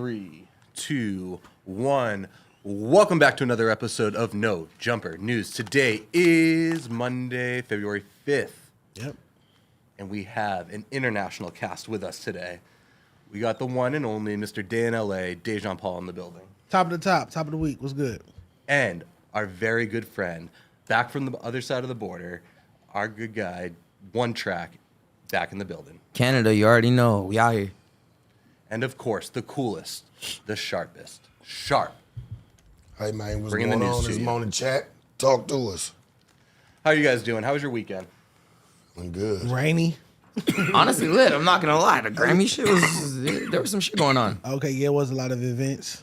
3, 2, 1. Welcome back to another episode of No Jumper News. Today is Monday, February 5th. Yep. And we have an international cast with us today. We got the one and only Mr. Day in LA, Dejan Paul in the building. Top of the week. What's good? And our very good friend, back from the other side of the border, our good guy, One Track, back in the building. Canada, you already know. We out here. And of course, the coolest, the sharpest, Sharp. Hey man, what's Bringing going the news on? to This you. morning chat. Talk to us. How are you guys doing? How was your weekend? I'm good. Rainy. Honestly, lit. I'm not gonna lie. The Grammy shit was there was some shit going on. Okay, yeah, it was a lot of events.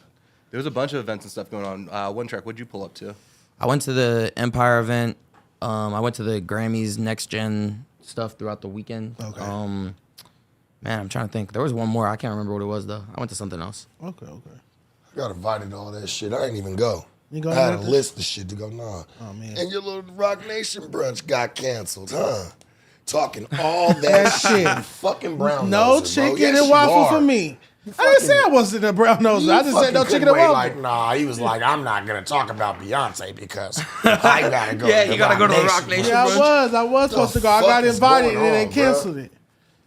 There was a bunch of events and stuff going on. One Track, what'd you pull up to? I went to the Empire event. I went to the Grammys Next Gen stuff throughout the weekend. Okay. Man, I'm trying to think. There was one more. I can't remember what it was though. I went to something else. Okay. I got invited to all that shit. I ain't even go. You go I had a nothing? list of shit to go. Nah. Oh, man. And your little Rock Nation brunch got canceled, huh? Talking all that shit. Fucking brown No nosers, bro. chicken Yes, and you waffle are. for me. You I didn't say I fucking- wasn't a brown nose. I just said no chicken and Wait, waffle. like, nah, he was like, I'm not gonna talk about Beyonce because I gotta go. Yeah, to you gotta go to the Rock bro. Nation. Yeah, I was supposed to go. I got fuck is invited going and they on, canceled bro? it.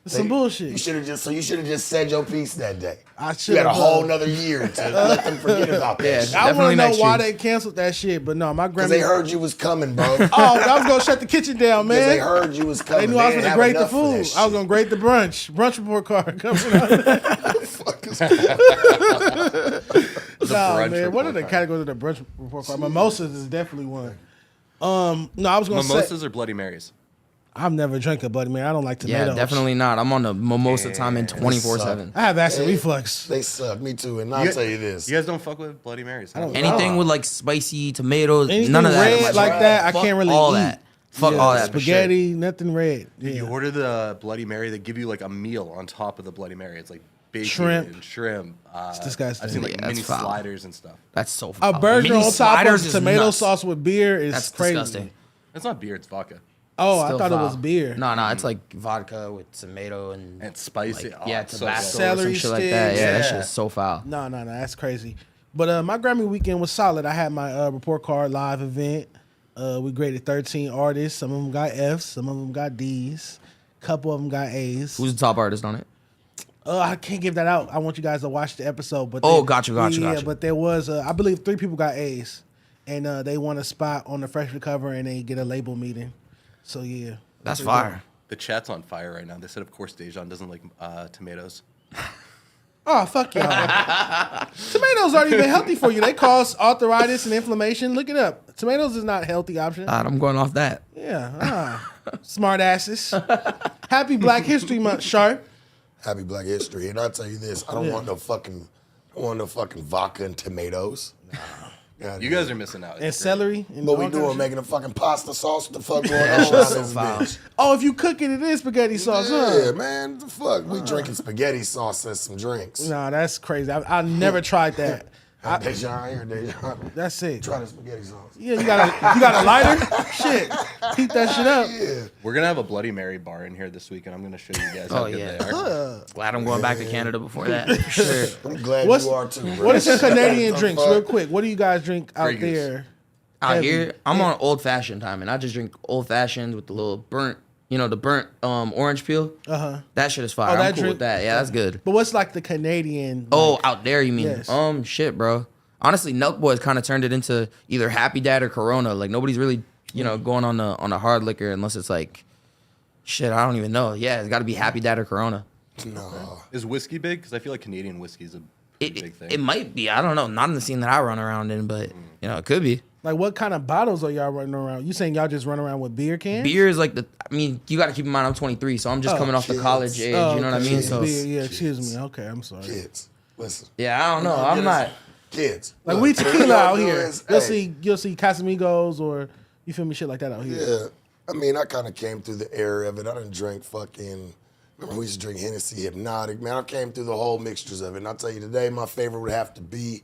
It's some bullshit. You should have just said your piece that day. I You should had a have. whole nother year to let them forget about that Yeah. shit. I want to Definitely know next why year. they canceled that shit, but no, my Because Grammy. they heard you was coming, bro. Oh, I was gonna shut the kitchen down, Because they man. heard you was coming. They knew I was didn't gonna have grade the enough for that food. I was shit. gonna grade the brunch report card coming out. Fuck is The Nah, brunch man. What are report the card. categories of the brunch report card? Mimosas is definitely one. No, I was gonna say Mimosas or Bloody Marys? I've never drank a Bloody Mary. I don't like tomatoes. Yeah, definitely not. I'm on the mimosa time in 24/7. I have acid Hey, reflux. They suck. Me too. And I'll tell you this. You guys don't fuck with Bloody Marys? Huh? Anything with like spicy tomatoes, Anything none of that. red I'm like that, I fuck can't really all eat. that. Fuck Yeah, all that. Spaghetti, nothing red. You Yeah. order the Bloody Mary, they give you like a meal on top of the Bloody Mary. It's like bacon Shrimp. and shrimp. It's disgusting. I've seen like Yeah, that's mini foul. sliders and stuff. That's so A foul. burger Mini on top sliders of is tomato nuts. sauce with beer is That's crazy. disgusting. It's not beer, it's vodka. Oh, I Still thought it was foul. beer. No, it's like vodka with tomato and And spicy. like, Oh, yeah, it's so Tabasco good. or some Celery shit like that. sticks. Yeah, that Yeah. shit is so foul. No, that's crazy. But my Grammy weekend was solid. I had my report card live event. We graded 13 artists. Some of them got Fs, some of them got Ds. Couple of them got As. Who's the top artist on it? I can't give that out. I want you guys to watch the episode. But Oh, got you. Yeah, but there was, I believe, 3 people got A's, and they won a spot on the freshman cover, and they get a label meeting. So yeah, That's fire. The chat's on fire right now. They said, of course, Dejan doesn't like tomatoes. Oh, fuck y'all. Tomatoes aren't even healthy for you. They cause arthritis and inflammation. Look it up. Tomatoes is not a healthy option. I'm going off that. Yeah. Smart asses. Happy Black History Month, Sharp. Happy Black History. And I'll tell you this. I don't want no fucking vodka and tomatoes. God, You guys are missing out. And It's great. celery. And What all we kind of doing? shit. Making a fucking pasta sauce? What the fuck going on That around shit's so this foul. bitch? Oh, if you cook it, it is spaghetti sauce, Yeah, huh? man. The fuck? We drinking spaghetti sauce and some drinks. Nah, that's crazy. I never tried that. Dejan here, Dejan. That's it. Try the spaghetti sauce. Yeah, you got a lighter? Shit. Heat that shit up. Yeah. We're going to have a Bloody Mary bar in here this week, and I'm going to show you guys how Oh, good yeah. they are. Glad I'm going back to Canada before that. For sure. I'm glad What's- you are too, bro. What is your Canadian The drinks, fuck? real quick? What do you guys drink out Grey Goose. there? Out Heavy. here, I'm on old fashioned time, and I just drink old fashions with the little burnt, the burnt orange peel. Uh-huh. That shit is fire. Oh, I'm that cool drink- with that. Yeah, that's good. But what's like the Canadian? Oh, like- out there, you mean? Yes. Shit, bro. Honestly, Nelk Boys kind of turned it into either Happy Dad or Corona. Like nobody's really, going on the hard liquor unless it's like, shit, I don't even know. Yeah, it's got to be Happy Dad or Corona. No. Is whiskey big? Because I feel like Canadian whiskey is a big thing. It might be. I don't know. Not in the scene that I run around in, but it could be. Like what kind of bottles are y'all running around? You saying y'all just run around with beer cans? Beer is like you got to keep in mind I'm 23, so I'm just coming off the kids. college age. Oh, You know what I okay. mean? So Beer, yeah, excuse me. Okay, I'm sorry. Kids. Listen. yeah, I don't know. You I'm get not. us- Kids. Like Look, we what tequila y'all out do here. is, You'll see Casamigos or you feel me, shit like that out here. Yeah. I mean, I kind of came through the era of it. I didn't drink fucking. Remember, we used to drink Hennessy, Hypnotic. Man, I came through the whole mixtures of it. And I'll tell you today, my favorite would have to be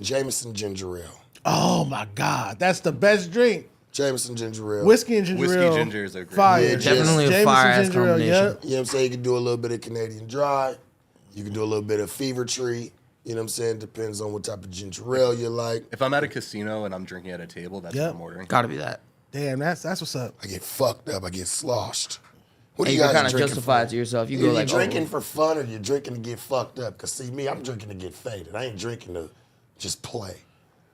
Jameson Ginger Ale. Oh my God, that's the best drink. Jameson Ginger Ale. Whiskey and ginger Whiskey ale. gingers are great. Fire. Yeah, Definitely a Jameson fire-ass ginger ale, combination. yep. You know what I'm saying? You can do a little bit of Canadian Dry. You can do a little bit of Fever Tree. You know what I'm saying? Depends on what type of ginger ale you like. If I'm at a casino and I'm drinking at a table, that's what I'm ordering. Gotta be that. Damn, that's what's up. I get fucked up. I get sloshed. What And do you you can guys kind of drinking justify for? it to yourself. You Either go you like, drinking oh, for fun or you're drinking to get fucked up. Because see me, I'm drinking to get faded. I ain't drinking to just play.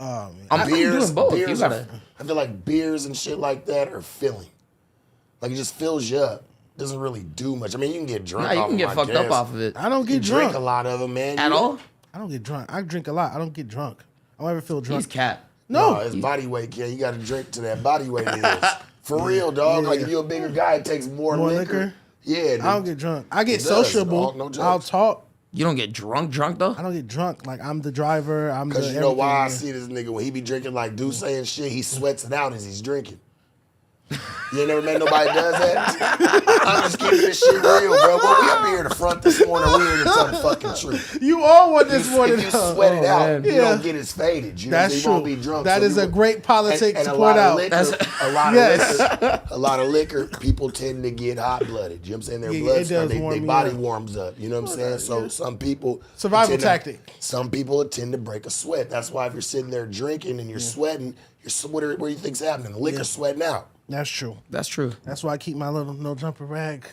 Oh man. I'm doing both. You Beers gotta. I feel like beers and shit like that are filling. Like it just fills you up. Doesn't really do much. I mean, you can get drunk. Nah, you off can of get my fucked up gas. off of it. I don't You get drink drunk a lot of them, man. At all? I don't get drunk. I drink a lot. I don't get drunk. I don't ever feel drunk. He's cap. No. It's body weight, kid. You got to drink to that body weight is. For real, dog. Like if you're a bigger guy, it takes more liquor. Yeah, dude. I don't get drunk. I get It does. sociable. No jokes. I'll talk. You don't get drunk though? I don't get drunk. Like I'm the driver. I'm the Because you know why I everything. see this nigga when he be drinking like Deuce and shit, he sweats it out as he's drinking. You ain't never met nobody does that? I'm just keeping this shit real, bro. Well, we up here in the front this morning. We here to tell the fucking truth. You all want this morning. If you sweat it out, man. you Yeah. don't get as faded. You know, That's you true. won't be drunk. That So is you a won't- great politic and to a point lot out. of liquor, Yes. a lot of liquor, people tend to get hot blooded. You know what I'm saying? Their Yeah, blood, it does warm their you body up. warms up. You know what I'm saying? So some people Survival tend to- tactic. Some people tend to break a sweat. That's why if you're sitting there drinking and you're sweating, what do you think's happening? The liquor's sweating out. That's true. That's true. That's why I keep my little no jumper rag.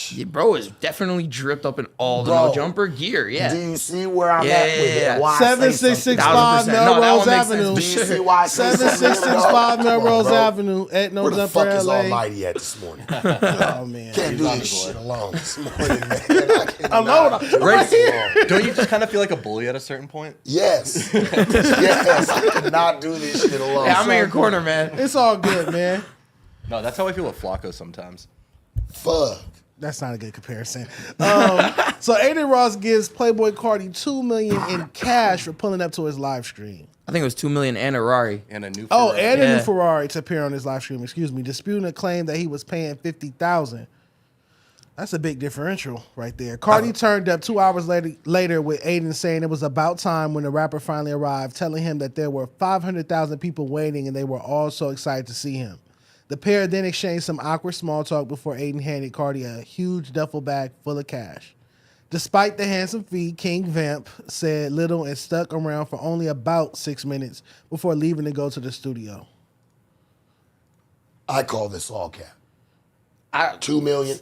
Yeah, bro is definitely dripped up in all the Bro. no jumper gear. Yeah. Do you see where I'm Yeah, at yeah, with yeah. it? Why I say something? 7665 1000%. No, that Melrose one makes sense. Avenue. Do you see why I say something? 7665 Come on, Melrose bro. Avenue at No Where the Jumper fuck is LA. Almighty at this morning? Oh man. Can't do on this the board. shit alone this morning, man. I cannot know. do Right this alone. Don't you just kind of feel like a bully at a certain point? Yes. Yes. I cannot do this shit alone. Yeah, I'm in your corner, man. It's all good, man. No, that's how I feel with Flacco sometimes. Fuck. That's not a good comparison. So Adin Ross gives Playboi Carti $2 million in cash for pulling up to his live stream. I think it was 2 million and a Rari. And a new Oh, Ferrari. and a new Yeah. Ferrari to appear on his live stream. Excuse me, disputing a claim that he was paying $50,000. That's a big differential right there. Carti turned up 2 hours later with Adin saying it was about time when the rapper finally arrived, telling him that there were 500,000 people waiting and they were all so excited to see him. The pair then exchanged some awkward small talk before Adin handed Carti a huge duffel bag full of cash. Despite the handsome fee, King Vamp said little and stuck around for only about 6 minutes before leaving to go to the studio. I call this all cap. 2 million.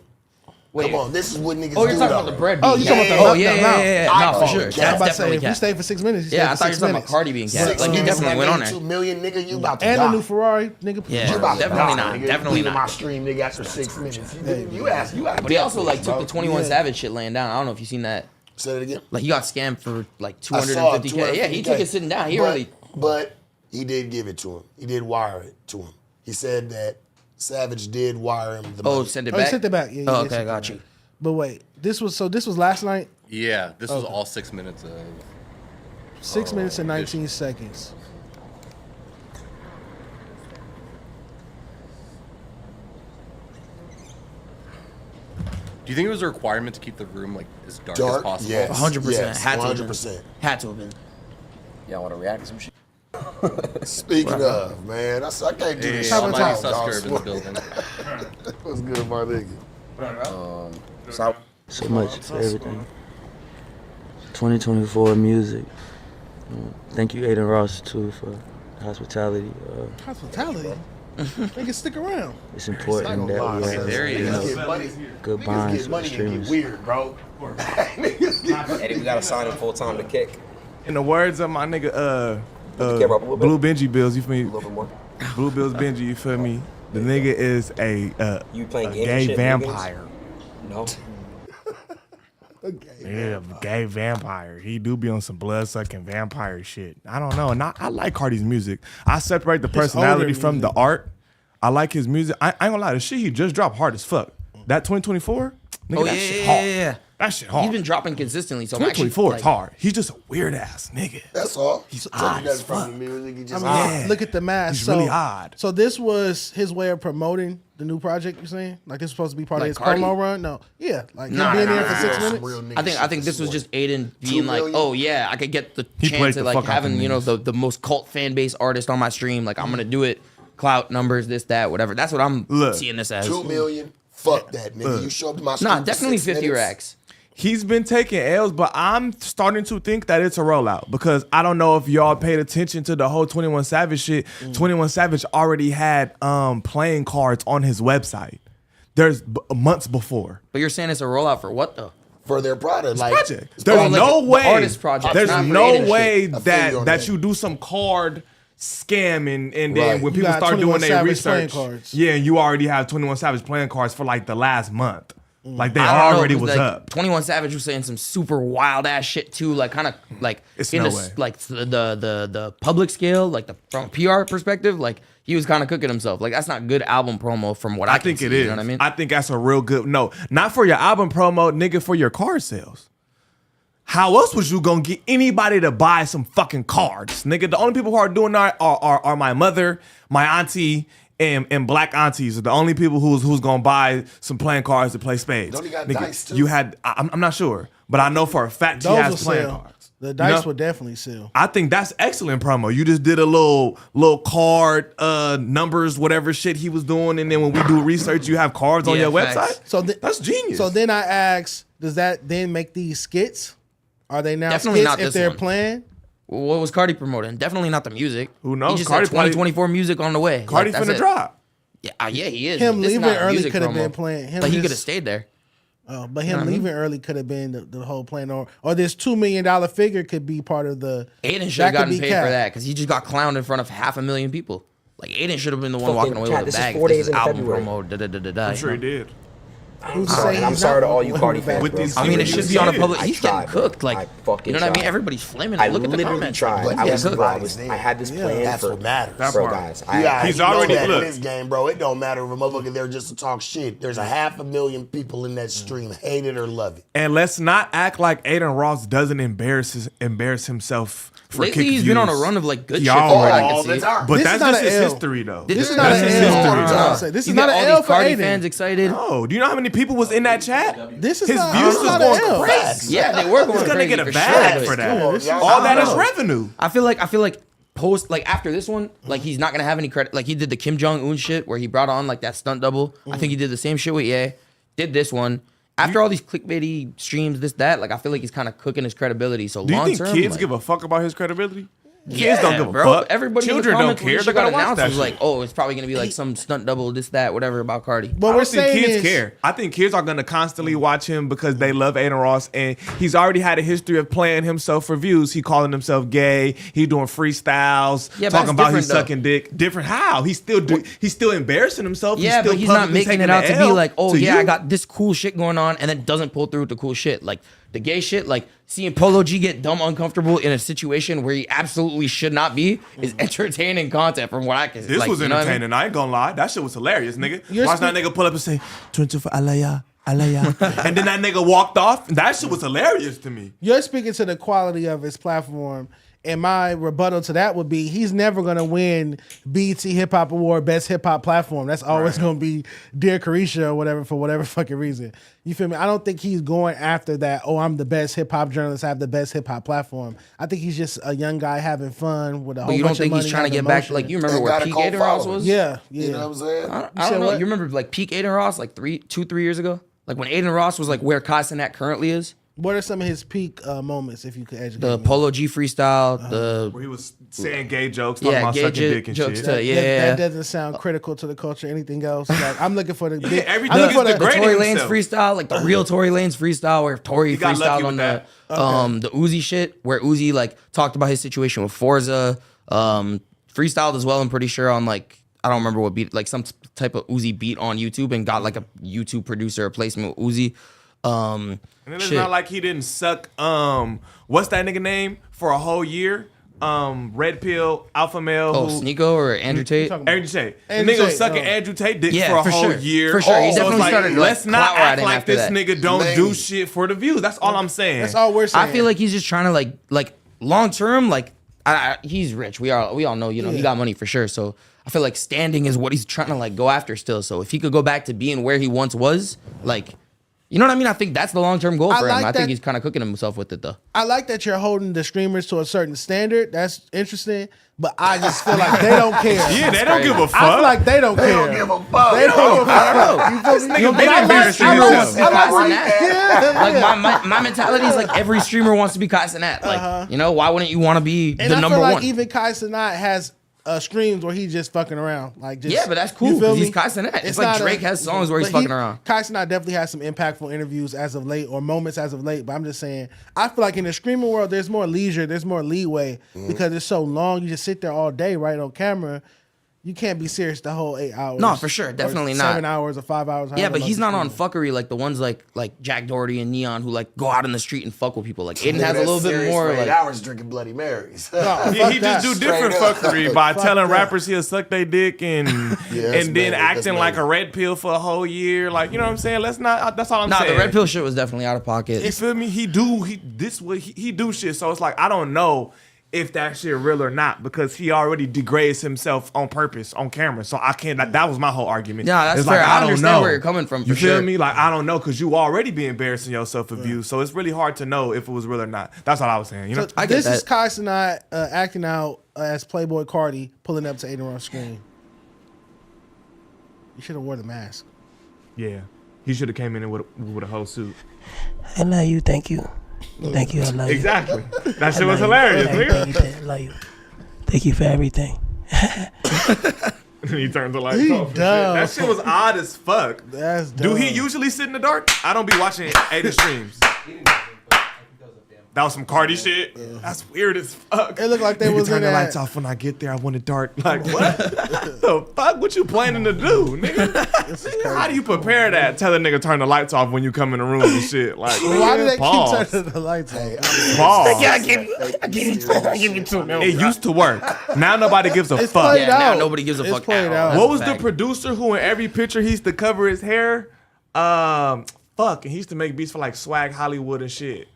Wait. Come on, this is what niggas Oh, do. you're talking though. about the bread Oh, being you talking capped. about the Oh, amount- yeah, the yeah, amount. yeah, I yeah. No, call for it sure. capped. That's I'm about to say, definitely if he capped. stayed for 6 minutes, he Yeah, I stayed for thought you were 6 talking minutes. about Cardi being capped. Yeah. Like, he Niggas definitely that went on made there. 2 million, nigga, you about to And die. a new Ferrari, nigga. Yeah. You about to Definitely die, not, nigga. definitely Leaving not. my stream, nigga, after 6 minutes. You asked. But he also like took the 21 Yeah. Savage shit laying down. I don't know if you seen that. Say it again. Like he got scammed for like I saw it, 250K. Yeah, he took it sitting down. He but, really. But he did give it to him. He did wire it to him. He said that Savage did wire him the Oh, money. send it Oh, he back. sent it back. Yeah, Oh, he okay, sent it got back. you. But wait, this was last night. Yeah, this was all 6 minutes of. 6 minutes and 19 seconds. Do you think it was a requirement to keep the room like as dark, as Dark, possible? yes. 100%. Yes, Had to have been. 100%. Had to have been. Y'all want to react to some shit? Speaking of, man, I can't do this Hey, shit. Almighty alone, Sus dog. Curb in the building. What's good, my nigga? So So much for everything. 2024 music. Thank you, Adin Ross, too, for the hospitality. Hospitality. Nigga, stick around. It's important that lie, we son. have there he Niggas is. get money. good Niggas bonds get with money and streamers. get weird, bro. Niggas get Eddie, we gotta sign him full time to kick. In the words of my nigga, camera up a little Blue Benji Bills, you feel A me? little bit more. Blue Bills Benji, you feel me? The nigga is a You playing gaming gay shit, vampire. No. Yeah, gay vampire. He do be on some blood sucking vampire shit. I don't know. And I like Carti's music. I separate the personality older from the music. art. I like his music. I ain't gonna lie, the shit he just dropped hard as fuck. That 2024, nigga, Oh, that yeah, shit yeah, hard. yeah, yeah. That shit hard. He's been dropping consistently. So I'm actually 2024 is like, hard. He's just a weird ass nigga. That's all. He's odd as from fuck. the music. He I just mean, Yeah. look at the mask. He's so, really odd. So this was his way of promoting the new project. You're saying like this was supposed to be part Like of his Carti? promo run? No, yeah, like him Nah, being nah, there nah, for nah, 6 nah. minutes. Real nigga I think shit this was morning. just Adin being like, million? oh yeah, I could get the He chance played at the fuck like out having, them you know, niggas. the most cult fan base artist on my stream. Like I'm gonna do it, clout numbers, this, that, whatever. That's what I'm Look. seeing this as. 2 million. Fuck that, nigga. You show up to my stream Nah, for definitely 6 50 minutes. racks. He's been taking L's, but I'm starting to think that it's a rollout because I don't know if y'all paid attention to the whole 21 Savage shit. 21 Savage already had playing cards on his website. There's months before. But you're saying it's a rollout for what though? For their product. Like, Project. There's no the way. artist project, There's not for no Aiden way shit. I feel you on that that. you do some card scam and then Right. when You people got start 21 doing their Savage playing research, cards. yeah, you already have 21 Savage playing cards for like the last month. Like they I don't know, already 'cause, was like, up. 21 Savage was saying some super wild ass shit too, like kind of like It's in no the way. like the public scale, like the from a PR perspective, like he was kind of cooking himself. Like that's not good album promo from what I can think see, it is. You know what I mean? I think that's a real good no, not for your album promo, nigga, for your card sales. How else was you gonna get anybody to buy some fucking cards, nigga? The only people who are doing that are my mother, my auntie, and black aunties are the only people who's gonna buy some playing cards to play spades. Don't he got Nigga, dice, too? You had I'm not sure, but I know for a fact he Those will has playing sell. cards. The dice You know? will definitely sell. I think that's excellent promo. You just did a little card numbers, whatever shit he was doing, and then when we do research, you have cards on Yeah, your facts. website. So that's genius. So then I ask, does that then make these skits? Are they now Definitely skits not if this they're one. playing? What was Carti promoting? Definitely not the music. Who knows? He just Carti had 2024 music on the way. Cardi Like, that's finna it. drop. Yeah, yeah, he is. Him This is leaving not a early music could have promo. been playing. Him But he just- could have stayed there. But him what I mean? leaving early could have been the whole plan, or this $2 million figure could be part of the. Aiden should that have could gotten be paid cap. for that because he just got clowned in front of 500,000 people. Like Aiden should have been the one Fucking walking away chat, with this a is bag. 4 This days is into album February. promo. Da, da, da, da, da. I'm sure he did. Who's Sorry, saying and I'm he's sorry not to all you winning Cardi the fans, bag? With bro. these I mean, it should be on a Yeah. public. I He's tried, getting bro. cooked. Like, I fucking you know what I mean? tried. Everybody's flaming. I Look at the literally comments. tried. But I was everybody's bugged. there. I had this Yeah. plan That's for what matters. That bro, part. guys. He's you know already- that look. in this game, bro. It don't matter if a motherfucker there just to talk shit. There's 500,000 people in that stream, hate it or love it. And let's not act like Aiden Ross doesn't embarrass himself for Lately, kick he's been on a views. run of like good He shit. from what I already- can all the see. time. But This that's is not just an his L. history, though. This is not not That's an his L. history, I'm trying though. to say. This You is not get an all L these for Cardi Aiden. fans excited. Oh, do you know how many people was in that chat? This is His not, views this was is not going an L. crazy. Yeah, they were going He's gonna crazy get a for bag sure, for but that. Come on, y'all. All that I is don't know. revenue. I feel like post like after this one, like he's not gonna have any credit. Like he did the Kim Jong Un shit where he brought on like that stunt double. I think he did the same shit with Ye. Did this one. After all these clickbaity streams, this that, like I feel like he's kind of cooking his credibility. So Do you long think term, kids like, give a fuck about his credibility? Kids yeah, don't give a bro. fuck. Everybody Children in the don't comments when care. this They're shit got gonna watch announced that was shit. like, oh, it's probably gonna be like some stunt double, this that, whatever about Cardi. But I we're don't think saying kids is, care. I think kids are gonna constantly watch him because they love Aiden Ross, and he's already had a history of playing himself for views. He calling himself gay. He doing freestyles, Yeah, but talking that's about he's different, though. sucking dick. Different how? He's still embarrassing himself. Yeah, still but he's not publicly making it taking out the to be L like, oh to yeah, you. I got this cool shit going on, and then doesn't pull through with the cool shit. Like the gay shit, like seeing Polo G get dumb uncomfortable in a situation where he absolutely should not be is entertaining content from what I can. This like, was you know what I mean? entertaining. I ain't gonna lie. That shit was hilarious, nigga. You're Watch that nigga pull up and say, 24 Alaya, Alaya. And then that nigga walked off. That shit was hilarious to me. you're speaking to the quality of his platform, and my rebuttal to that would be he's never gonna win BET Hip Hop Award Best Hip Hop Platform. That's always gonna be Dear Carisha or whatever for whatever fucking reason. You feel me? I don't think he's going after that. Oh, I'm the best hip hop journalist. I have the best hip hop platform. I think he's just a young guy having fun with a whole But you bunch don't think of he's money, trying to having get back? motion. Like you remember And where got a peak cult Aiden Ross following. was? Yeah. You know what I'm saying? I said don't know. what? You remember like peak Aiden Ross like 2-3 years ago? Like when Aiden Ross was like where Castanet currently is? What are some of his peak moments, if you could educate The me? Polo G freestyle, the Where he was saying gay jokes, talking yeah, about gay sucking dick and jokes shit. to yeah. That doesn't sound critical to the culture. Anything else? Like, I'm looking for the big. everything I'm looking is for the the great- Tory Grading Lanez himself. freestyle, like the real Tory Lanez freestyle, where Tory He got lucky freestyled with on the Uzi shit, where Uzi like talked about his situation with Forza, freestyled as well. I'm pretty sure on like I don't remember what beat, like some type of Uzi beat on YouTube, and got like a YouTube producer replacement with Uzi. And then it's Shit. not like he didn't suck. What's that nigga name for a whole year? Red Pill, Alpha Male. Oh, who, Sneeko or Andrew Tate? talking about? Andrew Tate. The Andrew nigga was Tate, sucking oh. Andrew Tate dick Yeah, for a for whole sure. year. For sure. He So definitely it's like, started, like, let's not clout act riding like after this that. nigga don't Lame. do shit for the views. That's all I'm saying. That's all we're saying. I feel like he's just trying to like long term, like he's rich. We all know, you know, he got money for sure. So I feel like standing is what he's trying to like go after still. So if he could go back to being where he once was, like, You know what I mean? I think that's the long-term goal I for him. like I that- think he's kind of cooking himself with it, though. I like that you're holding the streamers to a certain standard. That's interesting. But I just feel like they don't care. Yeah, they don't give a fuck. I feel like they don't care. They don't give a fuck. They don't give a I don't know. fuck. You feel me? nigga been But I like- embarrassing I like- himself. I like- Kai Cenat. Yeah, Like my mentality is like every streamer wants to be Kai Cenat. Like you know, why wouldn't you want to be And the I number feel like one? even Kai Cenat has streams where he's just fucking around. Like just, Yeah, but that's cool you feel 'cause he's me? Kai Cenat. It's like not Drake has songs where he's but fucking around. Kai Cenat definitely has some impactful interviews as of late or moments as of late. But I'm just saying, I feel like in the streaming world, there's more leisure, there's more leeway because it's so long. You just sit there all day right on camera. You can't be serious the whole 8 hours. No, for sure. or Definitely 7 not. hours or 5 hours. Yeah, however but long he's you not on stream. fuckery like the ones like Jack Doherty and Neon who like go out in the street and fuck with people. Like Aiden Nigga, has a that's little bit serious more for 8 like hours drinking Bloody Marys. No, Yeah, he fuck that. just do different Straight up. fuckery by Fuck telling that. rappers he'll suck their dick and that's and then mad. acting That's like mad. a red pill for a whole year. Like, you know what I'm saying? Let's not. That's all I'm Nah, saying. the red pill shit was definitely out of pocket. You feel me? He do shit. So it's like I don't know if that shit real or not because he already degrades himself on purpose on camera. So I can't. That was my whole argument. Yeah, that's It's fair. like, I don't understand know. where you're coming from, You for feel sure. me? Like I don't know because you already be embarrassing yourself for views. So it's really hard to know if it was real or not. That's all I was saying. You know? So I get this is that. Kai Cenat acting out as Playboi Carti pulling up to Adin Ross' screen. You should have wore the mask. Yeah. He should have came in with a whole suit. I love you. Thank you. Thank you. I love you. Exactly. That shit was I love hilarious, you. nigga. Thank you. I love you. Thank you for everything. He turned the lights He off. and shit. dumb. That shit was odd as fuck. That's Do he dumb. usually sit in the dark? I don't be watching Aiden streams. That was some Carti shit. That's weird as fuck. It looked like they Nigga, was turn in the that- lights off when I get there. I want it dark. Like what? The fuck? What you planning to do, nigga? How do you prepare that? Tell a nigga turn the lights off when you come in the room and shit. Like Why do they pause. keep turning the lights on? Pause. I give you 2 It used to work. Now nobody gives a It's fuck. played Yeah, now out. nobody gives a It's fuck played at all. out. That's What a was the fact. producer who in every picture he used to cover his hair? Fuck, and he used to make beats for like Swag Hollywood and shit.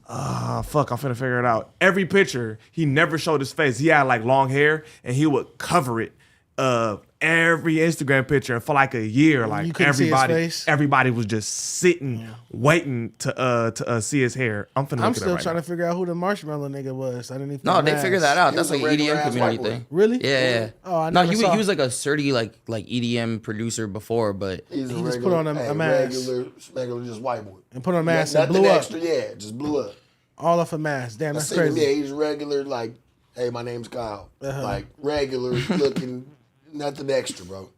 Fuck, I'm finna figure it out. Every picture, he never showed his face. He had like long hair and he would cover it. Every Instagram picture for like a year. Like You couldn't see his everybody, face? everybody was just sitting, waiting to see his hair. I'm finna I'm look it still up right trying now. to figure out who the marshmallow nigga was underneath. No, the they mask. figured that out. He That's was like a an regular EDM ass community white boy. thing. Really? Yeah. Oh, I No, never he saw. was like a sturdy like EDM producer before, but He's a He just regular, put on a mask. regular, just white boy. And put on a mask and Nothing blew extra, up. yeah, just blew up. All off a mask. Damn, I that's seen him, crazy. yeah, he's regular, like, hey, my name's Kyle. Uh-huh. Like, regular looking, nothing extra, bro.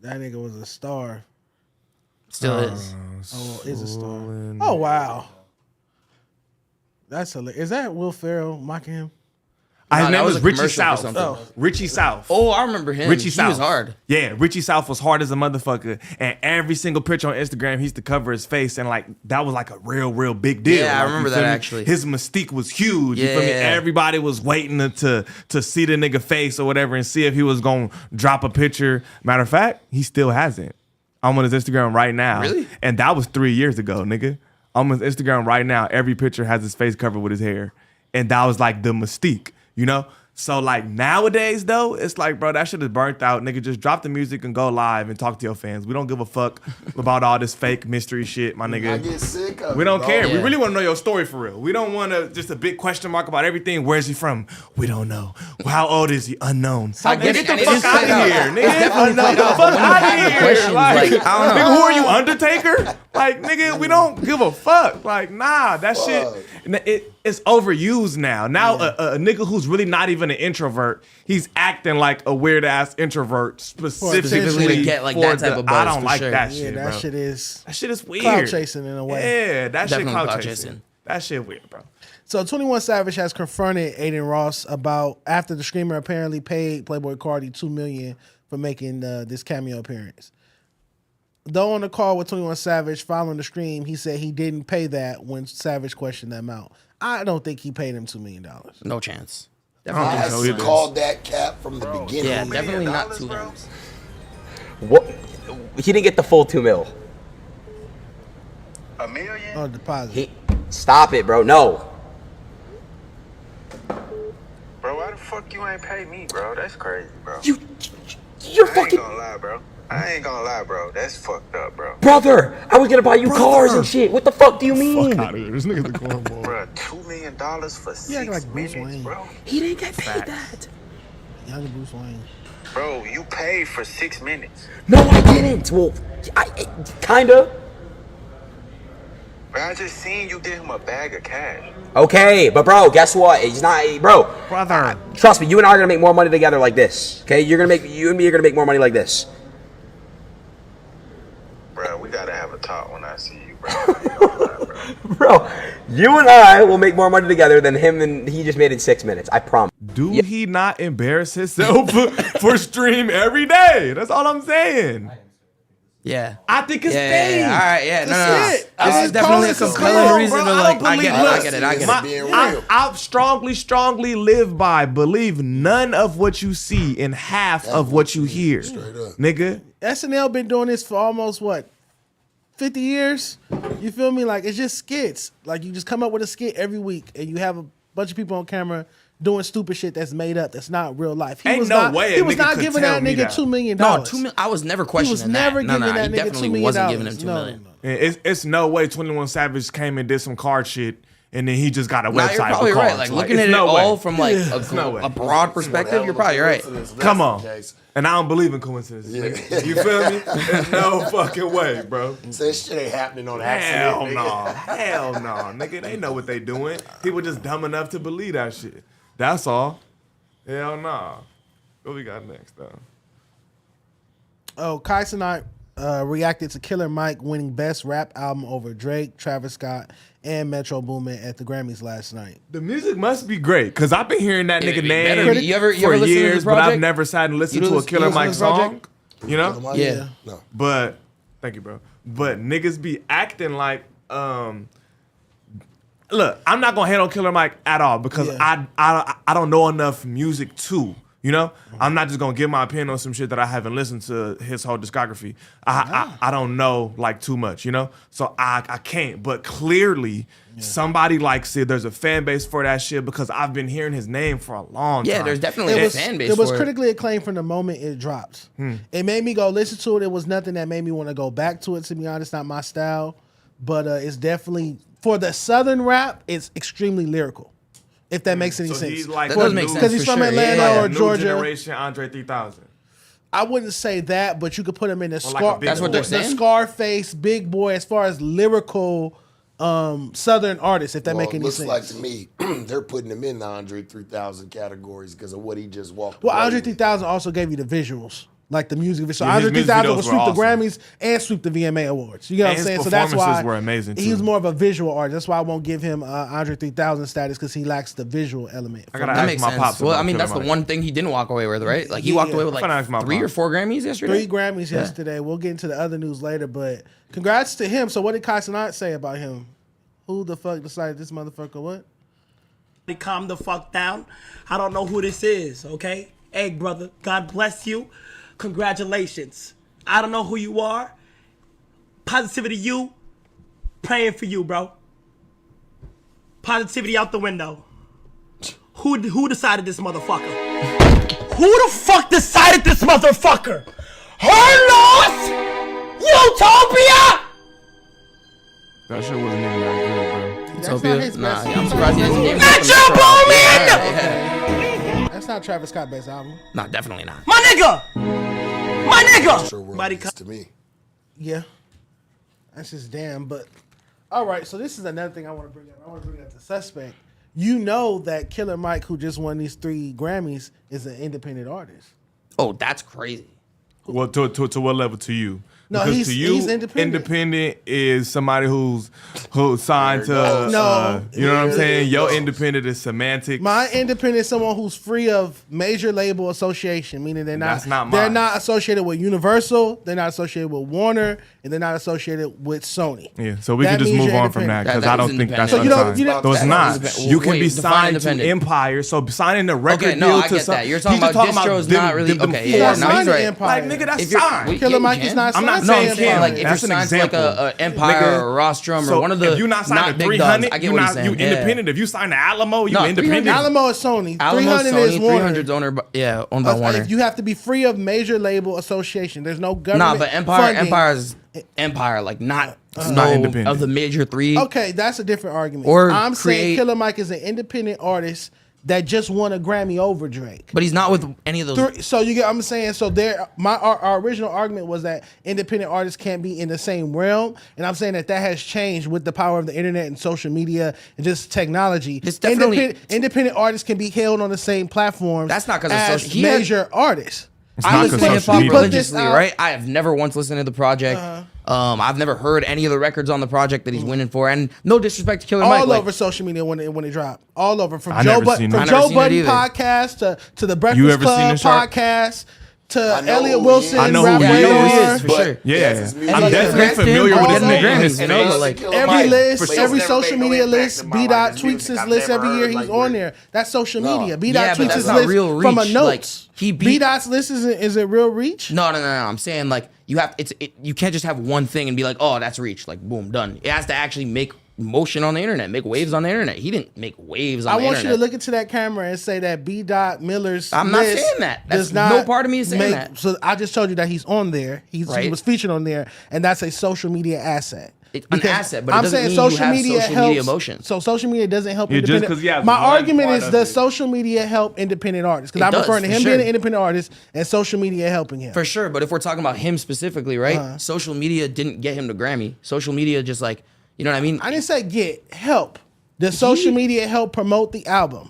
That nigga was a star. still is. Oh, is a star. Oh wow. That's hilarious. Is that Will Ferrell mocking him? His that name was was a Richie commercial for South. something. Richie South. Oh, I remember him. Richie he South was hard. Yeah, Richie South was hard as a motherfucker, and every single picture on Instagram, he used to cover his face, and like that was like a real big deal. Yeah, I Like, remember you that, feel me? actually. His mystique was huge. You feel me? Yeah. Everybody was waiting to see the nigga face or whatever, and see if he was gonna drop a picture. Matter of fact, he still hasn't. I'm on his Instagram right now. Really? And that was 3 years ago, nigga. I'm on his Instagram right now. Every picture has his face covered with his hair, and that was like the mystique, you know. So like nowadays though, it's like, bro, that shit is burnt out. Nigga, just drop the music and go live and talk to your fans. We don't give a fuck about all this fake mystery shit, my I nigga. get sick of it. We don't bro. care. We Yeah. really want to know your story for real. We don't want to just a big question mark about everything. Where's he from? We don't know. How old is he? Unknown. I get Nigga, it, get and the it fuck is out played of out. here, nigga. It's definitely Get played the out, fuck but when you out of have the here. questions, like, I don't know. Nigga, who are you, Undertaker? Like, nigga, we don't give a fuck. Like, nah, that shit, it's overused now. Now, a nigga who's really not even an introvert, he's acting like a weird ass introvert specifically to get, like, for that type the- of buzz, I don't for like sure. that Yeah, shit, that bro. shit is. That shit is weird. Clout chasing in a way. Yeah, that shit Definitely clout clout chasing. chasing. That shit weird, bro. So 21 Savage has confronted Adin Ross about after the streamer apparently paid Playboi Carti $2 million for making this cameo appearance. Though on the call with 21 Savage following the stream, he said he didn't pay that when Savage questioned the amount. I don't think he paid him $2 million. No chance. I Definitely. don't think so I either. called that cap from the beginning. Yeah, definitely not 2 M's. What? He didn't get the full 2 mil. $1 million? Oh, deposit. He stop it, bro. No. Bro, why the fuck you ain't pay me, bro? That's crazy, bro. You're I ain't fucking. gonna lie, bro. I ain't gonna lie, bro. That's fucked up, bro. Brother, I was gonna buy you cars and shit. What the fuck do you mean? Fuck out of here. This nigga's a cornball. Bro, $2 million for You act 6 like Bruce minutes, Wayne. bro. He didn't get paid that. Young Bruce Wayne. Bro, you paid for 6 minutes. No, I didn't. Well, kinda. Bro, I just seen you give him a bag of cash. Okay, but bro, guess what? He's not, bro. Brother. Trust me, you and I are gonna make more money together like this. Okay, you and me are gonna make more money like this. Bro, we gotta have a talk when I see you, bro. I ain't gonna lie, bro. Bro, you and I will make more money together than him and he just made in 6 minutes. I promise. Do he not embarrass himself for stream every day? That's all I'm saying. Yeah. I think it's Yeah, fake. all right, yeah, no. That's it. This is definitely a compelling reason to like. I get it. Being real. I strongly live by believe none of what you see and half of what you hear. Straight up. Nigga. SNL been doing this for almost what, 50 years? You feel me? Like, it's just skits. Like, you just come up with a skit every week and you have a bunch of people on camera doing stupid shit that's made up, that's not real life. He Ain't was no not, way a he was nigga not could giving tell that me nigga that. $2 million. No, 2 million. I was never He questioning was never that. giving No, that he nigga $2 definitely million. wasn't giving him 2 million. No. It's no way 21 Savage came and did some card shit and then he just got a Nah, website you're probably for right. cards. Like looking it's at it no all way. from like no way. a broad perspective, you're probably right. Come on. And I don't believe in coincidences. Yeah. Nigga. You feel me? There's no fucking way, bro. So this shit ain't happening on Hell accident. no. nigga. Hell no. Nigga, they know what they doing. People just dumb enough to believe that shit. That's all. Hell no. What we got next, though? Oh, Kai Cenat reacted to Killer Mike winning Best Rap Album over Drake, Travis Scott, and Metro Boomin at the Grammys last night. The music must be great, because I've been hearing that nigga name better be. You ever for listen to years, this but I've project? never sat and listened You to a listen- Killer you listen to Mike this song. project? You know? Yeah. No. But, thank you, bro. But niggas be acting like, look, I'm not gonna hate on Killer Mike at all because Yeah. I don't know enough music to, you know? I'm not just gonna give my opinion on some shit that I haven't listened to his whole discography. I don't know like too much, you know? So I can't. But clearly somebody likes it. There's a fan base for that shit because I've been hearing his name for a long time. Yeah, there's definitely a fan base It was for critically acclaimed from the moment it dropped. It made me go listen to it. It was nothing that made me want to go back to it, to be honest. Not my style. But it's definitely, for the Southern rap, it's extremely lyrical. If that makes any So sense. he's like That does make sense Because he's for from sure. Atlanta Yeah. or new Georgia. generation Andre 3000. I wouldn't say that, but you could put him in the Or like a Big That's what they're Boy. the saying? Scarface, Big Boy, as far as lyrical Southern artists, if that Well, make it any looks sense. like to me they're putting him in the Andre 3000 categories because of what he just walked. Well, away Andre with. 3000 also gave you the visuals, like the music. So Yeah, his Andre music 3000 videos will were sweep awesome. the Grammys and sweep the VMA awards. You get what And I'm his saying? So that's why performances were amazing, he was too. more of a visual artist. That's why I won't give him Andre 3000 status because he lacks the visual element. I gotta That ask makes my sense. pops Well, about I mean, Killer that's the Mike. one thing he didn't walk away with, right? Like he Yeah. walked away with I'm finna ask my like 3 or pops. 4 Grammys yesterday. 3 Grammys yesterday. We'll get into the other news later, but congrats to him. So what did Kai Cenat say about him? Who the fuck decided this motherfucker what? Calm the fuck down. I don't know who this is, okay? Hey, brother, God bless you. Congratulations. I don't know who you are. Positivity, you. Praying for you, bro. Positivity out the window. Who decided this motherfucker? Who the fuck decided this motherfucker? Her loss? Utopia? That shit wasn't even that good, bro. That's not Utopia? his Nah, best. I'm surprised he hasn't named Metro something for us. Boomin! Yeah. That's not Travis Scott's best album. Nah, definitely not. My nigga! My nigga! Sure world Buddy, is to me. Yeah. That's just damn. But all right, so this is another thing I want to bring up. I want to bring up the suspect. You know that Killer Mike, who just won these 3 Grammys, is an independent artist. Oh, that's crazy. Well, to what level to you? No, Because he's- to you, he's independent. independent is somebody who's signed to. There it goes. No. You know what I'm There saying? it Your goes. independent is semantics. My independent is someone who's free of major label association, meaning That's not they're mine. not associated with Universal, they're not associated with Warner, and they're not associated with Sony. Yeah, so we That can just means move you're on from that because That I is don't think that's independent. So you don't- unsigned. you don't- No, it's that's not. independent. You can Wait, be define signed to independent. Empire. So signing the record Okay, no, deal I to get some, that. You're talking he's just about talking distros them- not really- them okay, He's yeah, not four no, he's signed to right. Empire. Like nigga, that's If you're- signed. we- Killer yeah, Mike you is can. not I'm signed can't No, say I'm saying like if That's you're an signed to like example. a Empire or a Rostrum or one of the if you're not signed to big dogs, 300, I get you're what he's not saying. you independent. If you sign to Alamo, you No, independent. 300 Alamo is Sony. Alamo, 300 Sony, is Warner. 300's owned by Warner. You have to be free of major label association. There's no government. Nah, but funding. Empire's Empire, like not not independent. of the major three. Okay, that's a different argument. Or I'm saying create- Killer Mike is an independent artist that just won a Grammy over Drake. But he's not with any of those. So you get, I'm saying, so there, our original argument was that independent artists can't be in the same realm, and I'm saying that has changed with the power of the internet and social media and just technology. It's definitely- Independent artists can be held on the same platforms. That's not 'cause of as social- major artists. It's I not listen to 'cause hip social hop media. religiously, out- right? I have never once listened to the project. I've never heard any of the records on the project that he's winning for, and no disrespect to Killer Mike. All like, over social media when it dropped. All over from I Joe never Budden seen from it. I never Joe seen it Budden either. podcast to the Breakfast You ever seen Club it, Sharp? podcast to I know Elliot who Wilson. he is. I know who Rap he Radar. is, for But sure. Yeah, that's his music. I'm And definitely Grafton, familiar with his all name. over. His You know, face. like, Every list, But every he's never social made no media impact list, in my B life. Dot His tweets music, his I've list never every year. heard, He's like, on where- there. That's social No. media. B Dot Yeah, but tweets that's his not list real from a reach. note. Like, he beat- B Dot's list is it real reach? No. I'm saying like you have you can't just have one thing and be like, oh, that's reach. Like boom, done. It has to actually make motion on the internet, make waves on the internet. He didn't make waves on I the want internet. you to look into that camera and say that B. Dot Miller's I'm not list saying that. That's does not no part of me is saying make- that. So I just told you that he's on there. He Right. was featured on there, and that's a social media asset. It's an Because asset, but it doesn't mean you have social media emotion. So social media doesn't help Yeah, just independent. 'cause he has My one argument part is, of does it. social media help independent artists? Because It I'm does, referring to for him sure. being an independent artist and social media helping him. For sure, but if we're talking about him specifically, right? Uh-huh. Social media didn't get him the Grammy. Social media just like, you know what I mean? I didn't say get help. Does social media help promote the album?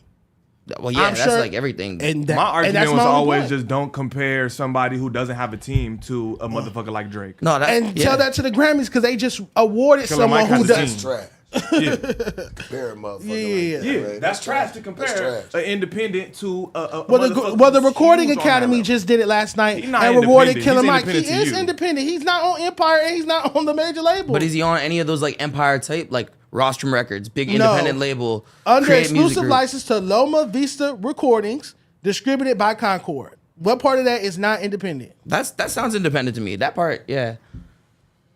Well, yeah, I'm that's sure- like everything. And that, My and argument that's was my only always point. just don't compare somebody who doesn't have a team to a motherfucker like Drake. no, that and yeah. tell that to the Grammys because they just awarded Killer someone Mike who has a does. team. Trash. Yeah, Compare a motherfucker. Yeah. like yeah, that, right? that's trash to That's compare trash. an independent to a Well, motherfucker the who's Recording huge on that Academy level. just did it last night He's not and rewarded independent. Killer He's Mike. He independent to is you. independent. He's not on Empire and he's not on the major label. But is he on any of those like Empire type, like Rostrum Records, big independent label, under create music exclusive group? license to Loma Vista Recordings, distributed by Concord. What part of that is not independent? That sounds independent to me. That part, yeah.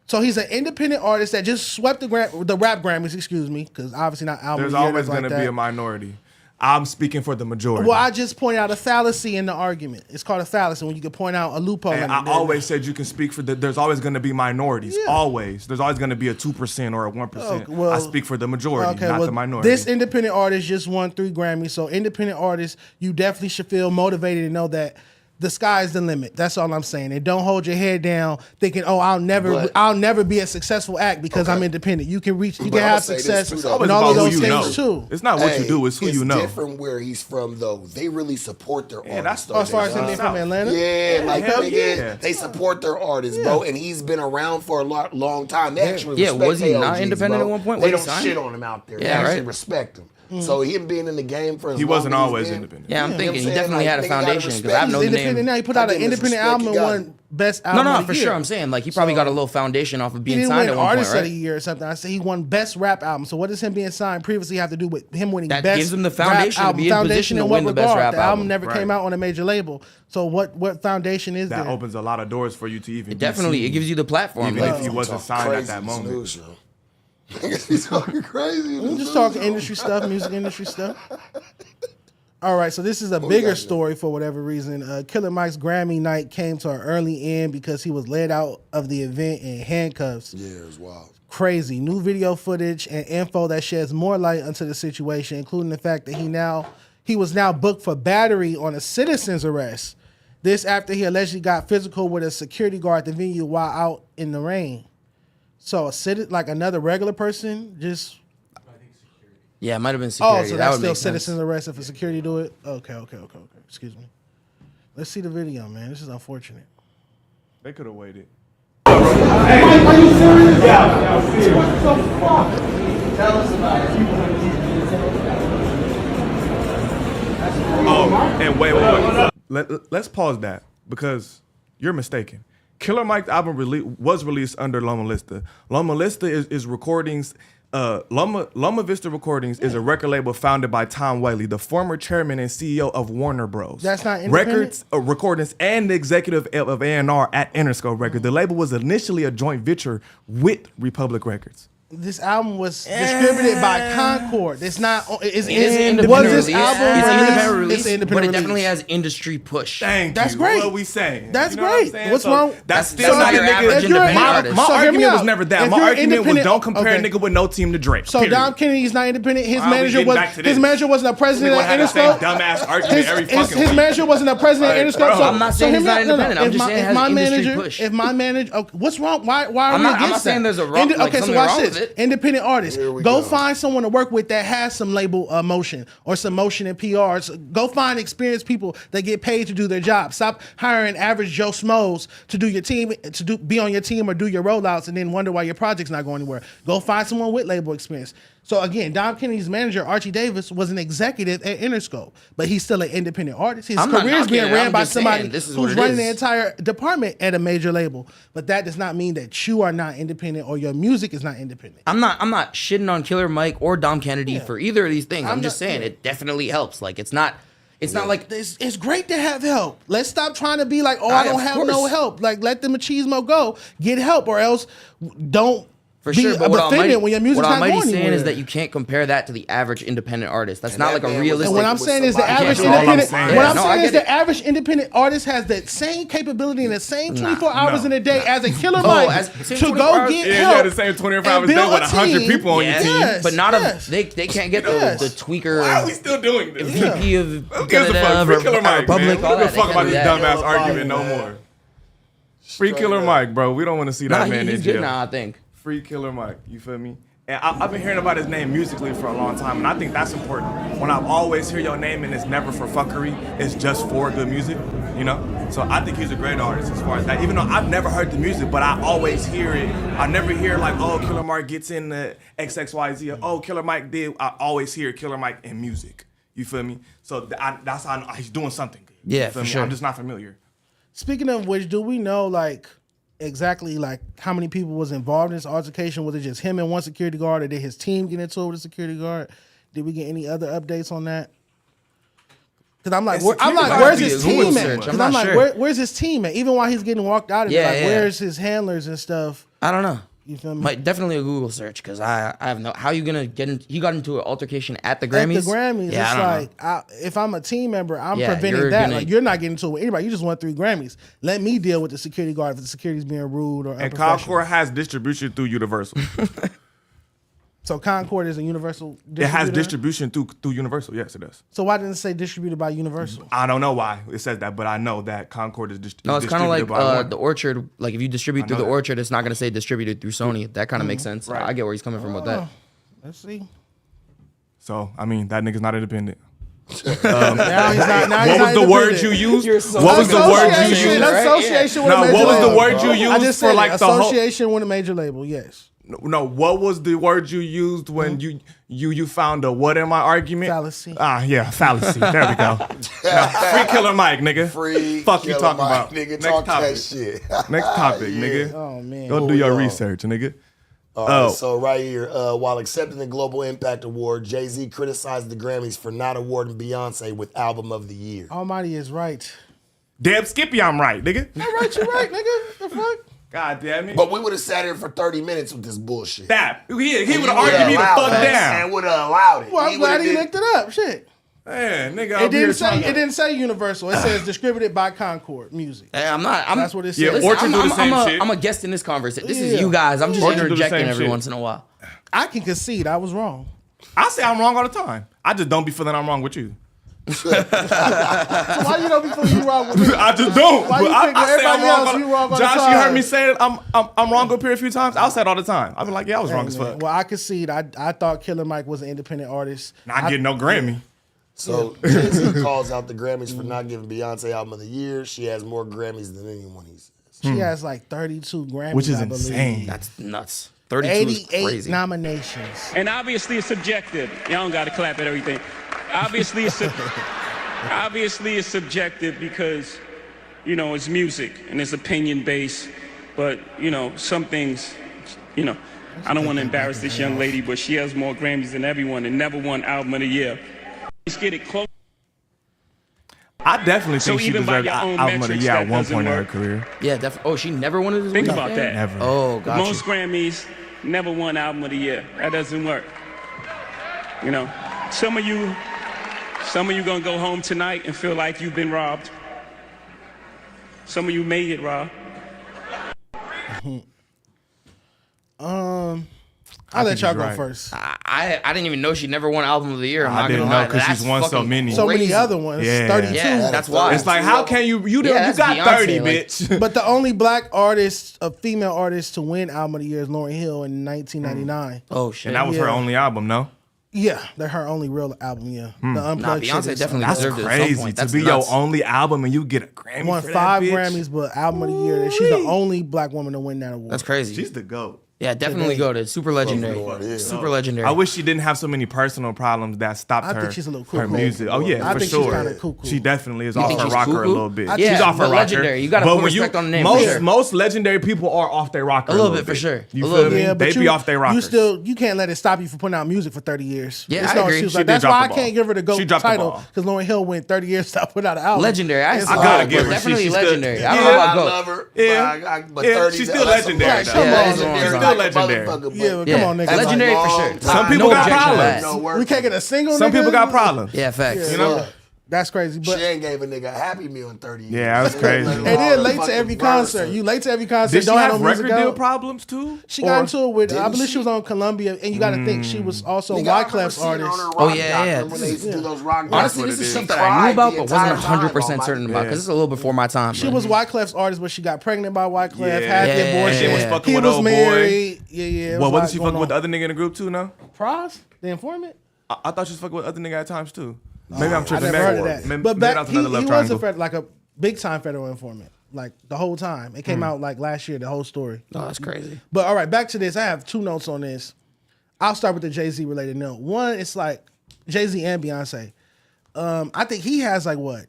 So he's an independent artist that just swept the rap Grammys, excuse me, because obviously not album. There's of the year, always nothing going to like be that. a minority. I'm speaking for the majority. Well, I just pointed out a fallacy in the argument. It's called a fallacy when you can point out a loophole. in and it. I always said you can speak for there's always going to be minorities. Yeah. Always. There's always going to be a 2% or a 1%. Oh, well, I speak for the majority, not the minority. This independent artist just won 3 Grammys. So independent artists, you definitely should feel motivated to know that the sky's the limit. That's all I'm saying. And don't hold your head down thinking, "Oh, I'll never be a successful act because I'm independent." You can reach, you But can I'ma have say this success too, in though. It's all of about those who you things know. too. It's not what you do, it's who you know. It's different where he's from, though. They really support their artists. that's though. Oh, as far as They him being from Atlanta, Yeah, like hell nigga, yeah. they support their artists, bro, and he's been around for a long time. They actually Yeah, respect was he their not OGs, independent bro. at one point? They Was he don't signed? shit on him out there. They Yeah, actually right. respect him. So him being in the game for as He long wasn't as he's always been, independent. Yeah, I'm You know thinking what he I'm definitely saying? had a Like, nigga gotta foundation because I respect have he's no independent now. name. He put out I an give him independent respect, album he and got won best No, album. no, of for the sure. year. I'm saying like he probably got a little foundation off of He being didn't signed win at one point, artist of right? the year or something. I said he won best rap album. So what does him being signed previously have to do with him winning That best gives him the rap foundation to album? be in position to in win what the best regard? rap The album album. never came Right. out on a major label. So what foundation is That there? opens a lot of doors for you to even Definitely, be it seen, gives you the platform. even Like, if you wasn't signed at Crazy that in moment. this newsroom. He's talking crazy. in I'm this just talking newsroom. industry stuff, music industry stuff. All right, so this is a we bigger got story for whatever reason. Killer Mike's Grammy night came to an early end because he was led out of the event in handcuffs. Yeah, it was wild. Crazy. New video footage and info that sheds more light onto the situation, including the fact that he was now booked for battery on a citizen's arrest. This after he allegedly got physical with a security guard at the venue while out in the rain. So like another regular person just... yeah, it might have been Oh, security. so that that's would still make sense. citizen's arrest if a security do it? Okay. Excuse me. Let's see the video, man. This is unfortunate. They could have waited. Oh, and wait. Let's pause that because you're mistaken. Killer Mike's album was released under Loma Lista. Loma Lista is recordings Loma Vista Recordings is a record label founded by Tom Whaley, the former chairman and CEO of Warner Bros. That's not independent? Records, recordings, and the executive of A&R at Interscope Records. The label was initially a joint venture with Republic Records. This album was distributed by Concord. It's not. It's an Was independent this release. album It's an released? independent release, It's an independent but it release. definitely has industry push. That's great. What are we saying? That's You know what I'm great. saying? What's So wrong? That's still That's not not your nigga. average If you're independent an- artist. My So hear me argument was out. never that. If My you're argument was independent- don't compare okay. nigga with no team to Drake. So period. Dom Kennedy's not independent. His Why are we manager getting was. back to His this? manager wasn't a president We at gonna have the same Interscope. dumbass argument every fucking His week. manager wasn't a president at Hey, Interscope. bro. So I'm not saying hear he's me not out. No, no. independent. I'm If just my- saying it if has my industry manager, push. if my manager, okay, what's wrong? Why are I'm we not against saying that? there's a wrong- like, Okay, so something watch wrong this. with it. Independent artists, Here we go go. find someone to work with that has some label motion or some motion in PRs. Go find experienced people that get paid to do their job. Stop hiring average Joe Schmoes to do your team, be on your team or do your rollouts, and then wonder why your project's not going anywhere. Go find someone with label experience. So again, Dom Kennedy's manager, Archie Davis, was an executive at Interscope, but he's still an independent artist. His I'm not career is being knocking it. ran I'm by just somebody saying this is what who's it running is. the entire department at a major label. But that does not mean that you are not independent or your music is not independent. I'm not shitting on Killer Mike or Dom Kennedy for either of these things. I'm just not- saying yeah. it definitely helps. Like it's not like It's great to have help. Let's stop trying to be like, oh, I- I don't of have no course. help. Like, let the machismo go. Get help, or else don't for be sure. But what offended when your music's what not Almighty's going saying anywhere. is that you can't compare that to the average independent artist. That's And not that like a man was realistic. And what I'm with saying is the somebody. average That's all I'm independent. saying. What Yeah, I'm no, I saying is get it. the average independent artist has that same capability in the same 24 hours no, in a day as a Killer Oh, Mike as- same to 24 go hours? get Yeah, help. you had the same 24 hours and a day build with a 100 team. people on your team. Yes, but not yes. they can't get Yes. the tweaker. Why are we still doing this? VP of Who gives a fuck? da-da-da, Free Killer Mike, Republic, man. all We don't that. give a They fuck can't about do this that. dumbass Killer argument Mike, no man. more. Free Killer up. Mike, bro. We don't want to see Nah, that man in he's good jail. now, I think. Free Killer Mike. You feel me? And I've been hearing about his name musically for a long time, and I think that's important. When I've always hear your name and it's never for fuckery, it's just for good music, you know? So I think he's a great artist as far as that. Even though I've never heard the music, but I always hear it. I never hear like, oh, Killer Mike gets in the XXYZ, or oh, Killer Mike did. I always hear Killer Mike in music. You feel me? So that's how I know he's doing something good. Yeah, you feel for me? sure. I'm just not familiar. Speaking of which, do we know like exactly like how many people was involved in this altercation? Was it just him and one security guard, or did his team get into it with a security guard? Did we get any other updates on that? Because I'm like, where's his team at? Because I'm like, where's his team at? Even while he's getting walked out of there, like, where's his handlers and stuff? I don't know. You feel me? Definitely a Google search because I have no. How you gonna get in? He got into an altercation at the Grammys. At the Grammys, Yeah, I don't know. it's like if I'm a team member, I'm Yeah, preventing you're that. gonna- Like you're not getting into it with anybody. You just won 3 Grammys. Let me deal with the security guard if the security's being rude or And unprofessional. Concord has distribution through Universal. So Concord is a Universal distributor? It has distribution through Universal. Yes, it does. So why didn't it say distributed by Universal? I don't know why it says that, but I know that Concord is No, it's kind of distributed like by one. the Orchard. Like if you distribute through know the that. Orchard, it's not gonna say distributed through Sony. That kind of makes sense. Right. I get where he's coming from with that. Let's see. So I mean, that nigga's not independent. Now he's not. Now What was the word you used? What was the word you Association, used? association with a No, major what was the label. word you I used just for said like it. the whole? Association with a major label. Yes. No, what was the word you used when you found a what in my argument? Fallacy. Ah, yeah, fallacy. There we go. Now, free Killer Mike, nigga. Free Fuck you Killer talking Mike, about? nigga. Next Talk topic. that shit. Next topic, Yeah. nigga. Oh man. Go do your on. research, nigga. All right, so right here, while accepting the Global Impact Award, Jay-Z criticized the Grammys for not awarding Beyonce with Album of the Year. Almighty is right. Damn Skippy, I'm right, nigga. All right, you're right, nigga. The fuck? God damn it. But we would have sat here for 30 minutes with this bullshit. That he would have He argued me the allowed fuck that down. And would have allowed it. Well, I'm glad he would've looked it up. Shit. Man, nigga, It didn't say Universal. It says distributed by Concord Music. Hey, I'm not. That's what it Yeah, says. Orchard do the same shit. I'm a guest in this conversation. This Yeah. is you guys. I'm just Orchard do the interjecting same every shit. once in a while. I can concede I was wrong. I say I'm wrong all the time. I just don't be feeling I'm wrong with you. So why you don't be feeling you wrong with me? I just don't. Why But you I think with say I'm everybody wrong. else, you wrong all the Josh, you time? heard me say it. I'm wrong up here a few times. I'll say it all the time. I'll be like, yeah, I was wrong as Hey, man, fuck. well, I concede. I thought Killer Mike was an independent artist. Not getting no Grammy. So Jay-Z calls out the Grammys for not giving Beyonce Album of the Year. She has more Grammys than anyone, he says. She has like 32 Grammys, Which is I believe. insane. That's nuts. 32 is 88 crazy. nominations. And obviously it's subjective. Y'all don't got to clap at everything. Obviously it's subjective because, you know, it's music and it's opinion based. But, you know, some things, you know, I don't want to embarrass this young lady, but she has more Grammys than everyone and never won Album of the Year. Let's get it close. I definitely So think she even by deserved your own album of the metrics, year that at one doesn't point in her work. career. Yeah, definitely. Oh, she never won it. Think about that. Never. Oh, The gotcha. most Grammys, never won Album of the Year. That doesn't work. You know, some of you gonna go home tonight and feel like you've been robbed. Some of you may get robbed. I'll let think y'all he's go right. first. I didn't even know she never won Album of the Year. I'm I not didn't gonna know lie. 'cause she's That's won so fucking many. So many crazy. other ones. Yeah. 32. Yeah, that's why. It's like, how can you Yeah, got that's 30, Beyonce, like- bitch. But the only black artist, a female artist to win Album of the Year is Lauryn Hill in 1999. Oh shit. And that was her Yeah. only album, no? Yeah, they're her only real album. Yeah, the Nah, unplugged shit Beyonce is- definitely That's deserved it at some crazy point. to That's be nuts. your only album and you get a Grammy. won for that 5 bitch. Grammys, but Album of the Year. She's the only black woman to win that award. That's crazy. She's the GOAT. Yeah, definitely go to super legendary. Lord, yeah. Super legendary. I wish she didn't have so many personal problems that stopped I her. think she's a little her cuckoo. music. Oh yeah, I for think she's sure. kinda cuckoo. She definitely is You off think her she's rocker cuckoo? a little bit. Yeah, she's off her but rocker. legendary. You gotta But put when respect on the name. Most legendary people are off their rocker. A little bit for sure. You A feel little me? bit. Yeah, but They be off their rockers. You can't let it stop you from putting out music for 30 years. Yeah, It's I no agree. excuse. She Like, did that's drop why the I ball. can't give her the She GOAT dropped the title ball. because Lauryn Hill went 30 years without put out an album. Legendary. I It's gotta like- give her. Definitely She's still- legendary. I don't Yeah. know I about love GOAT. her. Yeah. But Yeah, 30, she's still that's a legendary, lot. though. Come Yeah, on, that is a long nigga. time. Still legendary. Motherfucker, but Yeah, but Yeah. come on, nigga. Legendary for long sure. time. Some people No got objection to problems. that. No work. We can't get a single. Some nigga? people got problems. Yeah, facts. You know? That's crazy. But She ain't gave a nigga a Happy Meal in 30 years. Yeah, that's crazy. and then late to every concert. You late to every concert. Did she don't have have no music record deal out. problems too? She got Or- into it with. I Didn't believe she? she was on Columbia, and you got to think she was also Nigga, I remember Wyclef's seeing her on artist. her rock Oh, yeah, yeah. doctor when they used to do those rock Honestly, documentaries. this is She something I knew cried about, the but wasn't entire time 100% on certain my- about because it's a little before my time. She man. was Wyclef's artist, but she got pregnant by Wyclef, Yeah. had the Yeah. abortion. And then was fucking He with was old boy. married. Yeah, yeah. Well, wasn't she fucking fucking with the other nigga in the group too? No, Pros? The informant? I thought she was fucking with other nigga at times too. Maybe I'm I tripping. never heard of that. Maybe But that back, was he another love was triangle. like a big time federal informant, like the whole time. It came out like last year, the whole story. Oh, that's crazy. But all right, back to this. I have 2 notes on this. I'll start with the Jay-Z related note. One, it's like Jay-Z and Beyonce. I think he has like what,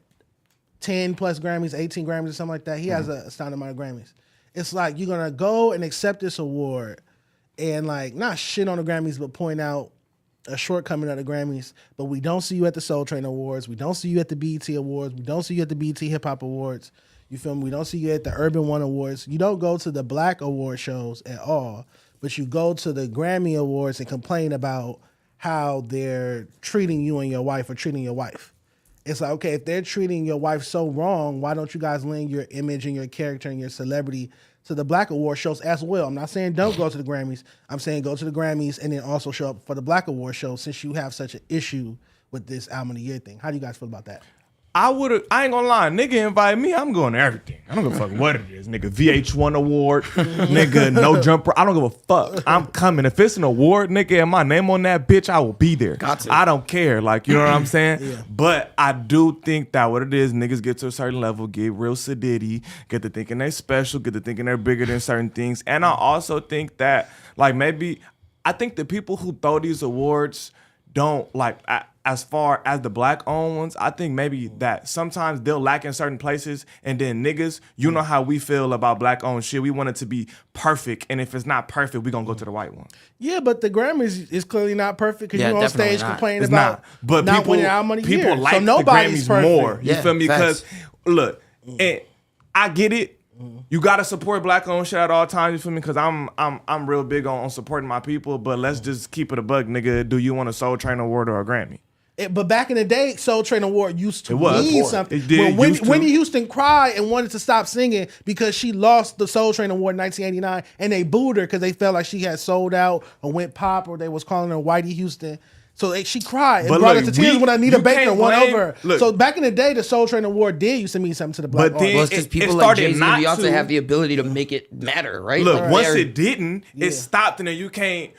10 plus Grammys, 18 Grammys or something like that. He has a astounding amount of Grammys. It's like you're gonna go and accept this award and like not shit on the Grammys, but point out a shortcoming of the Grammys. But we don't see you at the Soul Train Awards. We don't see you at the BET Awards. We don't see you at the BET Hip Hop Awards. You feel me? We don't see you at the Urban One Awards. You don't go to the Black Award shows at all, but you go to the Grammy Awards and complain about how they're treating you and your wife or treating your wife. It's like, okay, if they're treating your wife so wrong, why don't you guys lend your image and your character and your celebrity to the Black Award shows as well? I'm not saying don't go to the Grammys. I'm saying go to the Grammys and then also show up for the Black Award show since you have such an issue with this Album of the Year thing. How do you guys feel about that? I ain't gonna lie, nigga invite me, I'm going to everything. I don't give a fuck what it is. Nigga, VH1 award, nigga, no jumper. I don't give a fuck. I'm coming. If it's an award, nigga, and my name on that bitch, I will be there. Got to. I don't care. Like, you know what I'm saying? But I do think that what it is, niggas get to a certain level, get real sedity, get to thinking they're special, get to thinking they're bigger than certain things. And I also think that, like, I think the people who throw these awards don't, like, as far as the black-owned ones, I think maybe that sometimes they'll lack in certain places, and then niggas, you know how we feel about black-owned shit. We want it to be perfect, and if it's not perfect, we gonna go to the white one. Yeah, but the Grammys is clearly not perfect because Yeah, you're on definitely stage not. complaining It's about not. But not people, winning Album of the people Year. like so the nobody's Grammys perfect. more. You Yeah, feel me? facts. Because look, and I get it. You gotta support black-owned shit at all times. You feel me? Because I'm real big on supporting my people. But let's just keep it a buck, nigga. Do you want a Soul Train award or a Grammy? But back in the day, Soul Train Award used to It was. mean something. It did, When used to. Whitney Houston cried and wanted to stop singing because she lost the Soul Train Award in 1989, and they booed her because they felt like she had sold out or went pop, or they was calling her Whitey Houston. So she cried and But brought look, her to tears when Anita you Baker can't won blame- over her. look. So back in the day, the Soul Train Award did used to mean something to the black But then- audience. Well, it's because it people like started Jay-Z and not Beyonce to. have the ability to make it matter, right? Look, Like, once they're- it didn't, it stopped, and then you can't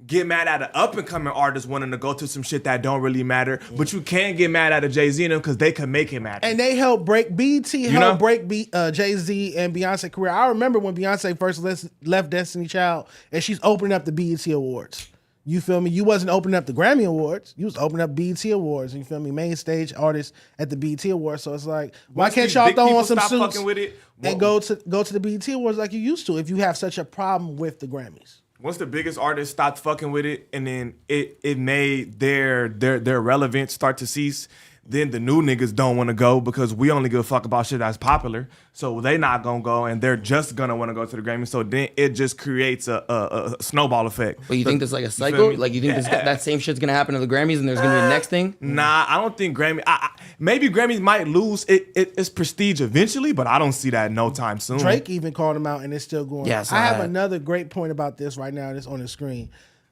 get mad at an up and coming artist wanting to go to some shit that don't really matter. But you can get mad at a Jay-Z and them because they can make it matter. And they helped break BT, know? helped break Jay-Z and Beyonce career. I remember when Beyonce first left Destiny Child, and she's opening up the BET Awards. You feel me? You wasn't opening up the Grammy Awards. You was opening up BET Awards. You feel me? Main stage artist at the BET Awards. So it's like, why Once can't these y'all big throw people on some stop suits fucking with it, and go to the BET Awards like you used to if you have such a problem with the Grammys? Once the biggest artists stopped fucking with it, and then it made their relevance start to cease, then the new niggas don't want to go because we only give a fuck about shit that's popular. So they not gonna go, and they're just gonna want to go to the Grammy. So then it just creates a snowball effect. But you think there's like a feel cycle? me? Like you think that same shit's gonna happen to the Grammys, and there's gonna be the next thing? Nah, I don't think Grammy. Maybe Grammys might lose its prestige eventually, but I don't see that no time soon. Drake even called him out, and it's still going. Yes, I have I- another great point about this right now. That's on the screen.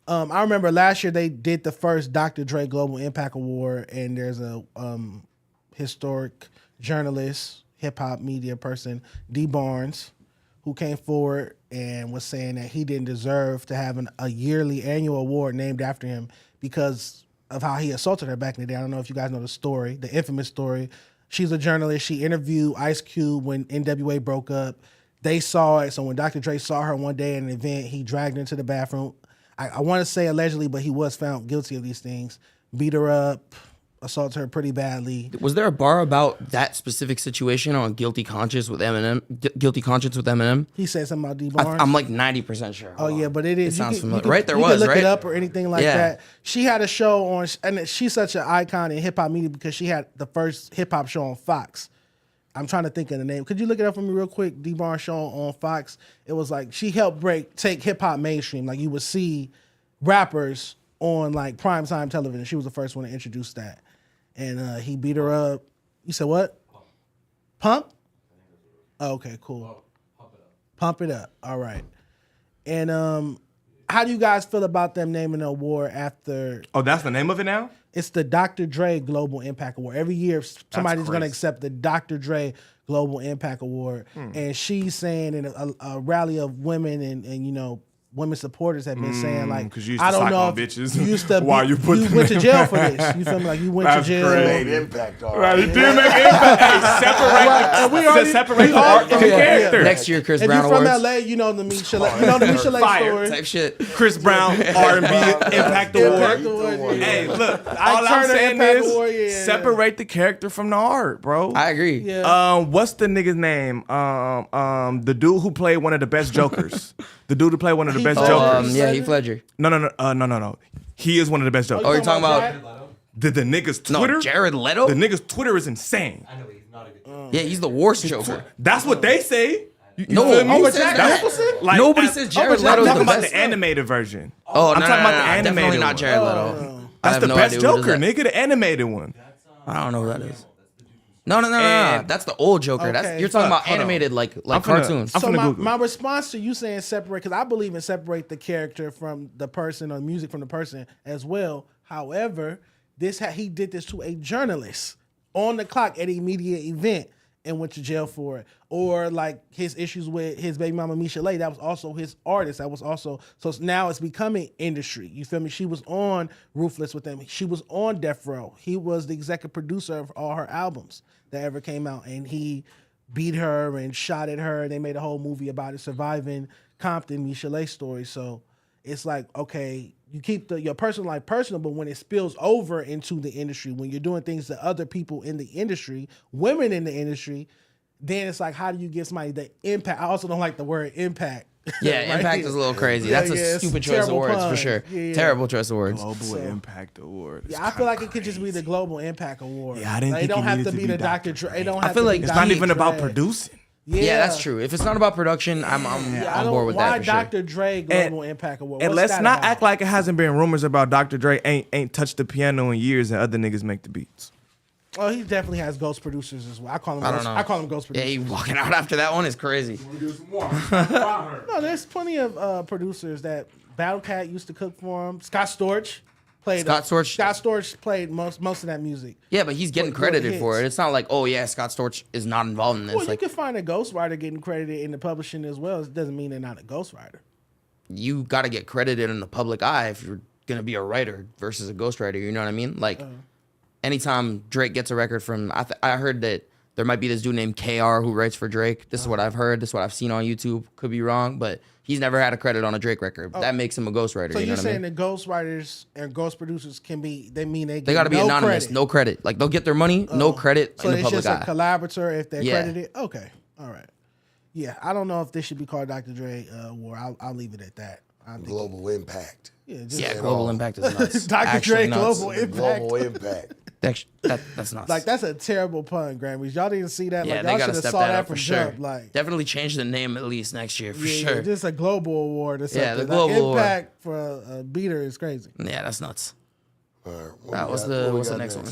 I remember last year they did the first Dr. Dre Global Impact Award, and there's a historic journalist, hip hop media person, D. Barnes, who came forward and was saying that he didn't deserve to have a yearly annual award named after him because of how he assaulted her back in the day. I don't know if you guys know the story, the infamous story. She's a journalist. She interviewed Ice Cube when NWA broke up. They saw it. So when Dr. Dre saw her one day at an event, he dragged her into the bathroom. I want to say allegedly, but he was found guilty of these things. Beat her up, assaulted her pretty badly. Was there a bar about that specific situation on Guilty Conscience with Eminem? Guilty Conscience with Eminem? He said something about D. Barnes. I'm like 90% sure. Oh yeah, but it is. It sounds familiar. You Right, there you was, can look right? it up or anything like Yeah. that. She had a show on, and she's such an icon in hip hop media because she had the first hip hop show on Fox. I'm trying to think of the name. Could you look it up for me real quick? D. Barnes show on Fox. It was like she helped take hip hop mainstream. Like you would see rappers on like primetime television. She was the first one to introduce that. And he beat her up. You said what? Pump? Oh, okay, cool. Pump it up. All right. And how do you guys feel about them naming an award after? Oh, that's the name of it now? It's the Dr. Dre Global Impact Award. Every year, somebody's going to crazy. accept the Dr. Dre Global Impact Award. And she's saying in a rally of women and you know, women supporters have been saying like, 'cause you used to I don't sock know on if bitches. you used to Why you put the went to name jail on for this. You feel me? Like you went That's to jail. crazy. Made impact, all Right, right. he did make impact. Hey, separate the art from the character. Next year, Chris If Brown you're from Awards. LA, you know the Misha, you know the Misha Fire. story. Type shit. Chris Brown R&B Impact Impact Award. Award, yeah. Hey, look, all I'm Turner saying Impact is Award, yeah. separate the character from the art, bro. I agree. Yeah. What's the nigga's name? The dude who played one of the best Jokers. The dude who played one of the Heath best Ledger? Jokers. Yeah, Heath Ledger. No. He is one of the best Jokers. Oh, you're talking about The nigga's Twitter. no Jared Leto? The nigga's Twitter is insane. Yeah, he's the worst Joker. That's what they say. You No, feel me? nobody but says Jack that. Nicholson? Like, Nobody I'm- says Jared I'm Leto's talking the about best. the animated version. Oh, I'm no, talking about the definitely animated not one. Jared Leto. I That's have the no best idea what is Joker, that. nigga. The animated one. I don't know who that is. No. And- That's the old Joker. Okay. That's you're talking about Hold on. animated like I'm finna- cartoons. I'm So finna my, Google. my response to you saying separate, because I believe in separate the character from the person or music from the person as well. However, he did this to a journalist on the clock at a media event and went to jail for it. Or like his issues with his baby mama Misha Lay, that was also his artist. That was also now it's becoming industry. You feel me? She was on Ruthless with them. She was on Death Row. He was the executive producer of all her albums that ever came out, and he beat her and shot at her. They made a whole movie about it, surviving Compton, Misha Lay story. So it's like, okay, you keep your personal life personal, but when it spills over into the industry, when you're doing things to other people in the industry, women in the industry, then it's like, how do you give somebody the impact? I also don't like the word impact. Yeah, Right impact here. is a little crazy. Yeah, That's a yeah, it's stupid choice of terrible words for pun. sure. Yeah. Terrible choice of words. Global Impact Award. Yeah, I feel like it could just be the Global Impact Award. Yeah, I didn't Like, think it don't it have needed to to be be the Dr. Dr. Dre. It don't I have feel to like be It's Dr. not even about Dre. producing. Yeah, that's true. If it's not about production, I'm Yeah, I on don't, board with why that for sure. Dr. Dre Global Impact Award? And What's let's that not about? act like it hasn't been rumors about Dr. Dre ain't touched the piano in years and other niggas make the beats. Oh, he definitely has ghost producers as well. I call him. I don't know. I call him ghost Yeah, producers. he walking out after that one is crazy. No, there's plenty of producers that Battle Cat used to cook for him. Scott Storch played. Scott Storch? Scott Storch played most of that music. Yeah, but he's getting Doing credited hits. for it. It's not like, oh yeah, Scott Storch is not involved in this. Well, Like you can find a ghostwriter getting credited in the publishing as well. It doesn't mean they're not a ghostwriter. you got to get credited in the public eye if you're gonna be a writer versus a ghostwriter. You know what I mean? Like anytime Drake gets a record from, I heard that There might be this dude named KR who writes for Drake. This is what I've heard. This is what I've seen on YouTube. Could be wrong, but he's never had a credit on a Drake record. That makes him a ghostwriter. So you know you're what I saying mean? the ghostwriters and ghost producers can be? They Got to be anonymous, no credit. Like they'll get their money, no credit So in the it's public just eye. a collaborator if they're Yeah. credited. Okay, all right. Yeah, I don't know if this should be called Dr. Dre War. I'll leave it at that. I think Global impact. Yeah, global impact is nuts. Dr. Actually Dre nuts. Global Impact. Global impact. That's nuts. Like that's a terrible pun, Grammys. Y'all didn't see that. Yeah, Like they y'all gotta should have step saw that that up from for sure. jump. Like Definitely change the name at least next year for yeah, sure. just a global award or something. Yeah, the Like, global award. impact for a beater is crazy. Yeah, that's nuts. All right, What's the next one?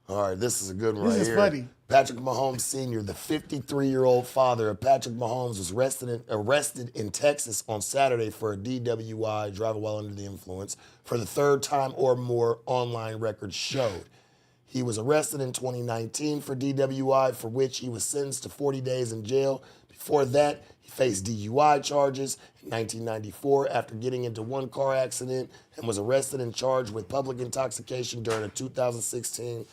All right, this is a good one This right is here. funny. Patrick Mahomes Sr., the 53-year-old father of Patrick Mahomes, was arrested in Texas on Saturday for a DWI, driving while under the influence, for the third time or more, online records showed. He was arrested in 2019 for DWI, for which he was sentenced to 40 days in jail. Before that, he faced DUI charges in 1994 after getting into one car accident and was arrested and charged with public intoxication during a 2016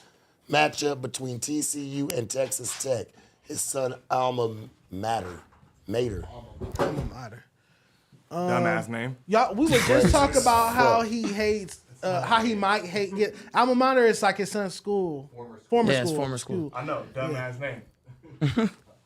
matchup between TCU and Texas Tech. His son, Alma Mater. Alma mater. Dumbass name. Y'all, we were just talking about how he hates, how he might hate. Alma mater is like his son's school. Former Yeah, it's school. former school. I know, dumbass name.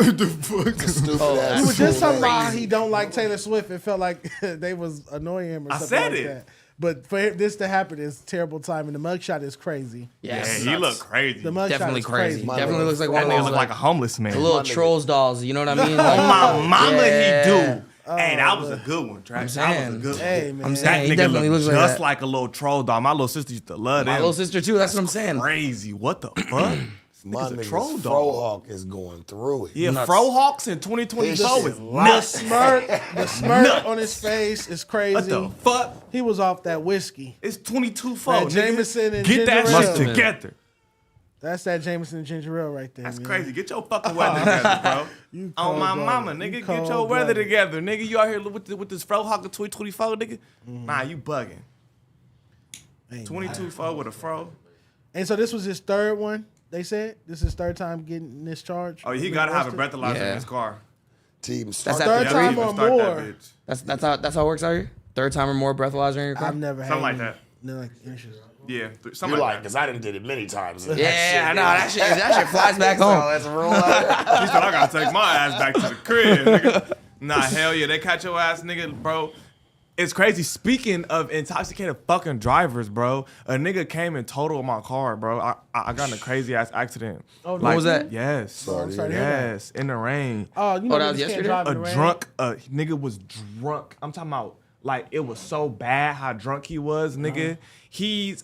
Stupid ass We were just school talking about how name. he don't like Taylor Swift. It felt like they was annoying him or I something said like it. that. But for this to happen is terrible time, and the mugshot is crazy. Yeah, Yeah, it's he nuts. look crazy. The mugshot Definitely is crazy. crazy. My Definitely nigga looks like That one of nigga those look like a homeless man. the little nigga. trolls dolls. You know what I mean? On my mama, Yeah. he do. Hey, that was a good one, Trash. That was a saying. good one. Hey man, I'm saying That he nigga definitely look looks like just that. like a little troll dog. My little sister used to love My them. little sister too. That's what I'm saying. Crazy. What the fuck? My Nigga's a nigga's troll dog. Frohawk is going through it. Yeah, Nuts. Frohawks in 2024 This is is the nuts. smirk on his face is crazy. What the fuck? He was off that whiskey. It's 22-4. That nigga. Jameson and Get that ginger shit ale. together. That's that Jameson and ginger ale right there. That's man. crazy. Get your fucking weather together, bro. You On my cold-blooded. mama, You nigga. Get your weather cold-blooded. together, nigga. You out here with this Frohawk of 2024, nigga? Nah, you bugging. Ain't 22-4 with a fro. And so this was his third one. They said this is his third time getting this charge. Oh, he Being gotta have a arrested? breathalyzer Yeah. in his car. Team That's start. at Third the time three. or Start that more. bitch. That's how it works out here. Third time or more breathalyzer in your car. I've never had Something like any- that. No, like issues. Yeah, something You're like, that. because I done did it many times. Yeah, I know that shit flies back home. Let's roll out. He said, I gotta take my ass back to the crib, nigga. Nah, hell yeah, they catch your ass, nigga, bro. It's crazy. Speaking of intoxicated fucking drivers, bro, a nigga came and totaled my car, bro. I got in a crazy ass accident. Oh, What was that? Yes. Sorry to hear that. Yes, in the rain. Oh, you know that niggas was can't yesterday? drive in A the rain. drunk, nigga was drunk. I'm talking about, like, it was so bad how drunk he was, nigga.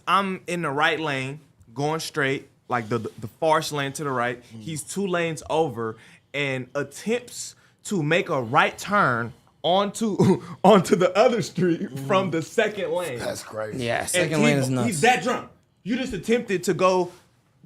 I'm in the right lane, going straight, like the farce lane to the right. He's 2 lanes over and attempts to make a right turn onto the other street from the second lane. That's crazy. Yeah, And second lane is nuts. He's that drunk. You just attempted to go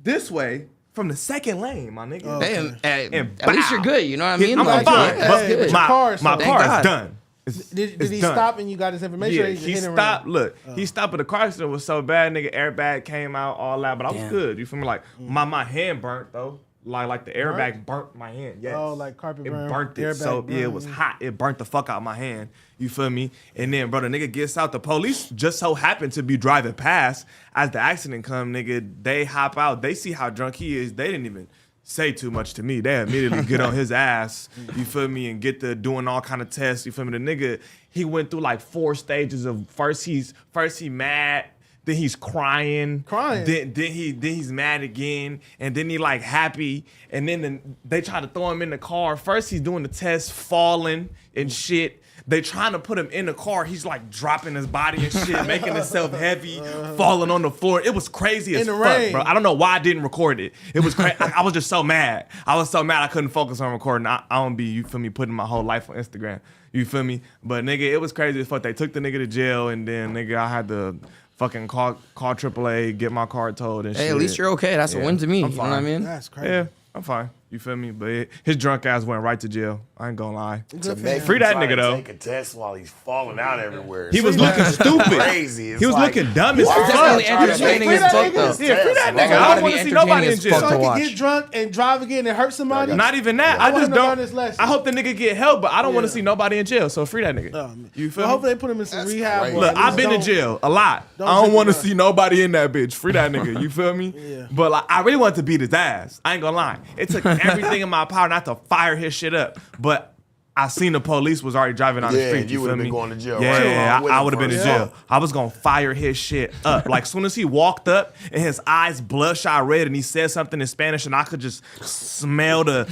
this way from the second lane, my nigga. Hey, And at least bow. you're good. You know what I mean? I'm Like, fine. yeah, But that's good. my car my is car Thank is God. done. It's Did he done. stop and you got his information? or Yeah, just he hit and stopped. ran? Look, he stopped, but the car accident was so bad, nigga. Airbag came out, all that, but I was Damn. good. You feel me? Like my hand burnt though. Like the airbag burnt my hand. Yes. Oh, like carpet burn, It burnt it. airbag So yeah, it burn. was hot. It burnt the fuck out my hand. You feel me? And then, bro, the nigga gets out. The police just so happened to be driving past as the accident come, nigga. They hop out. They see how drunk he is. They didn't even say too much to me. They immediately get on his ass, you feel me, and get to doing all kind of tests, you feel me. The nigga, he went through like 4 stages of first he mad, then he's crying, then he's mad again, and then he like happy, and then they try to throw him in the car. First he's doing the test, falling and shit. They trying to put him in the car. He's like dropping his body and shit, making himself heavy, falling on the floor. It was crazy as In the fuck, rain. bro. I don't know why I didn't record it. It was crazy. I was just so mad. I was so mad I couldn't focus on recording. I don't be, you feel me, putting my whole life on Instagram. You feel me? But nigga, it was crazy as fuck. They took the nigga to jail, and then nigga, I had to fucking call AAA, get my car towed and shit. Hey, at least you're okay. That's a win to me. I'm You know what I fine. mean? That's crazy. Yeah, I'm fine. You feel me? But his drunk ass went right to jail. I ain't gonna lie. To make Free him that try nigga to though. Take a test while he's falling out everywhere. He was looking stupid. Crazy. It's He was like, looking dumb as why fuck. are you Definitely trying to entertaining make as him fuck, take though. this Yeah, free test, that bro? nigga. That I gotta don't want be to see nobody in entertaining as jail. fuck So to he watch. can get drunk and drive again and hurt somebody. Not even that. I I want just him to learn don't. his lesson. I hope the nigga get help, but I don't want to Yeah. see nobody in jail. So free that nigga. Man. You feel Well, me? hopefully they put him in some That's rehab. crazy. or Look, at least I've been to don't- jail a lot. don't I don't drink want to much. see nobody in that bitch. Free that nigga. You feel me? Yeah. But like, I really wanted to beat his ass. I ain't gonna lie. It took everything in my power not to fire his shit up. But I seen the police was already driving on the Yeah, street. you You would've feel been me? going to jail Yeah, right along with I him would have been in first. jail. I was gonna fire his shit up. Like soon as he walked up and his eyes bloodshot red and he said something in Spanish and I could just smell the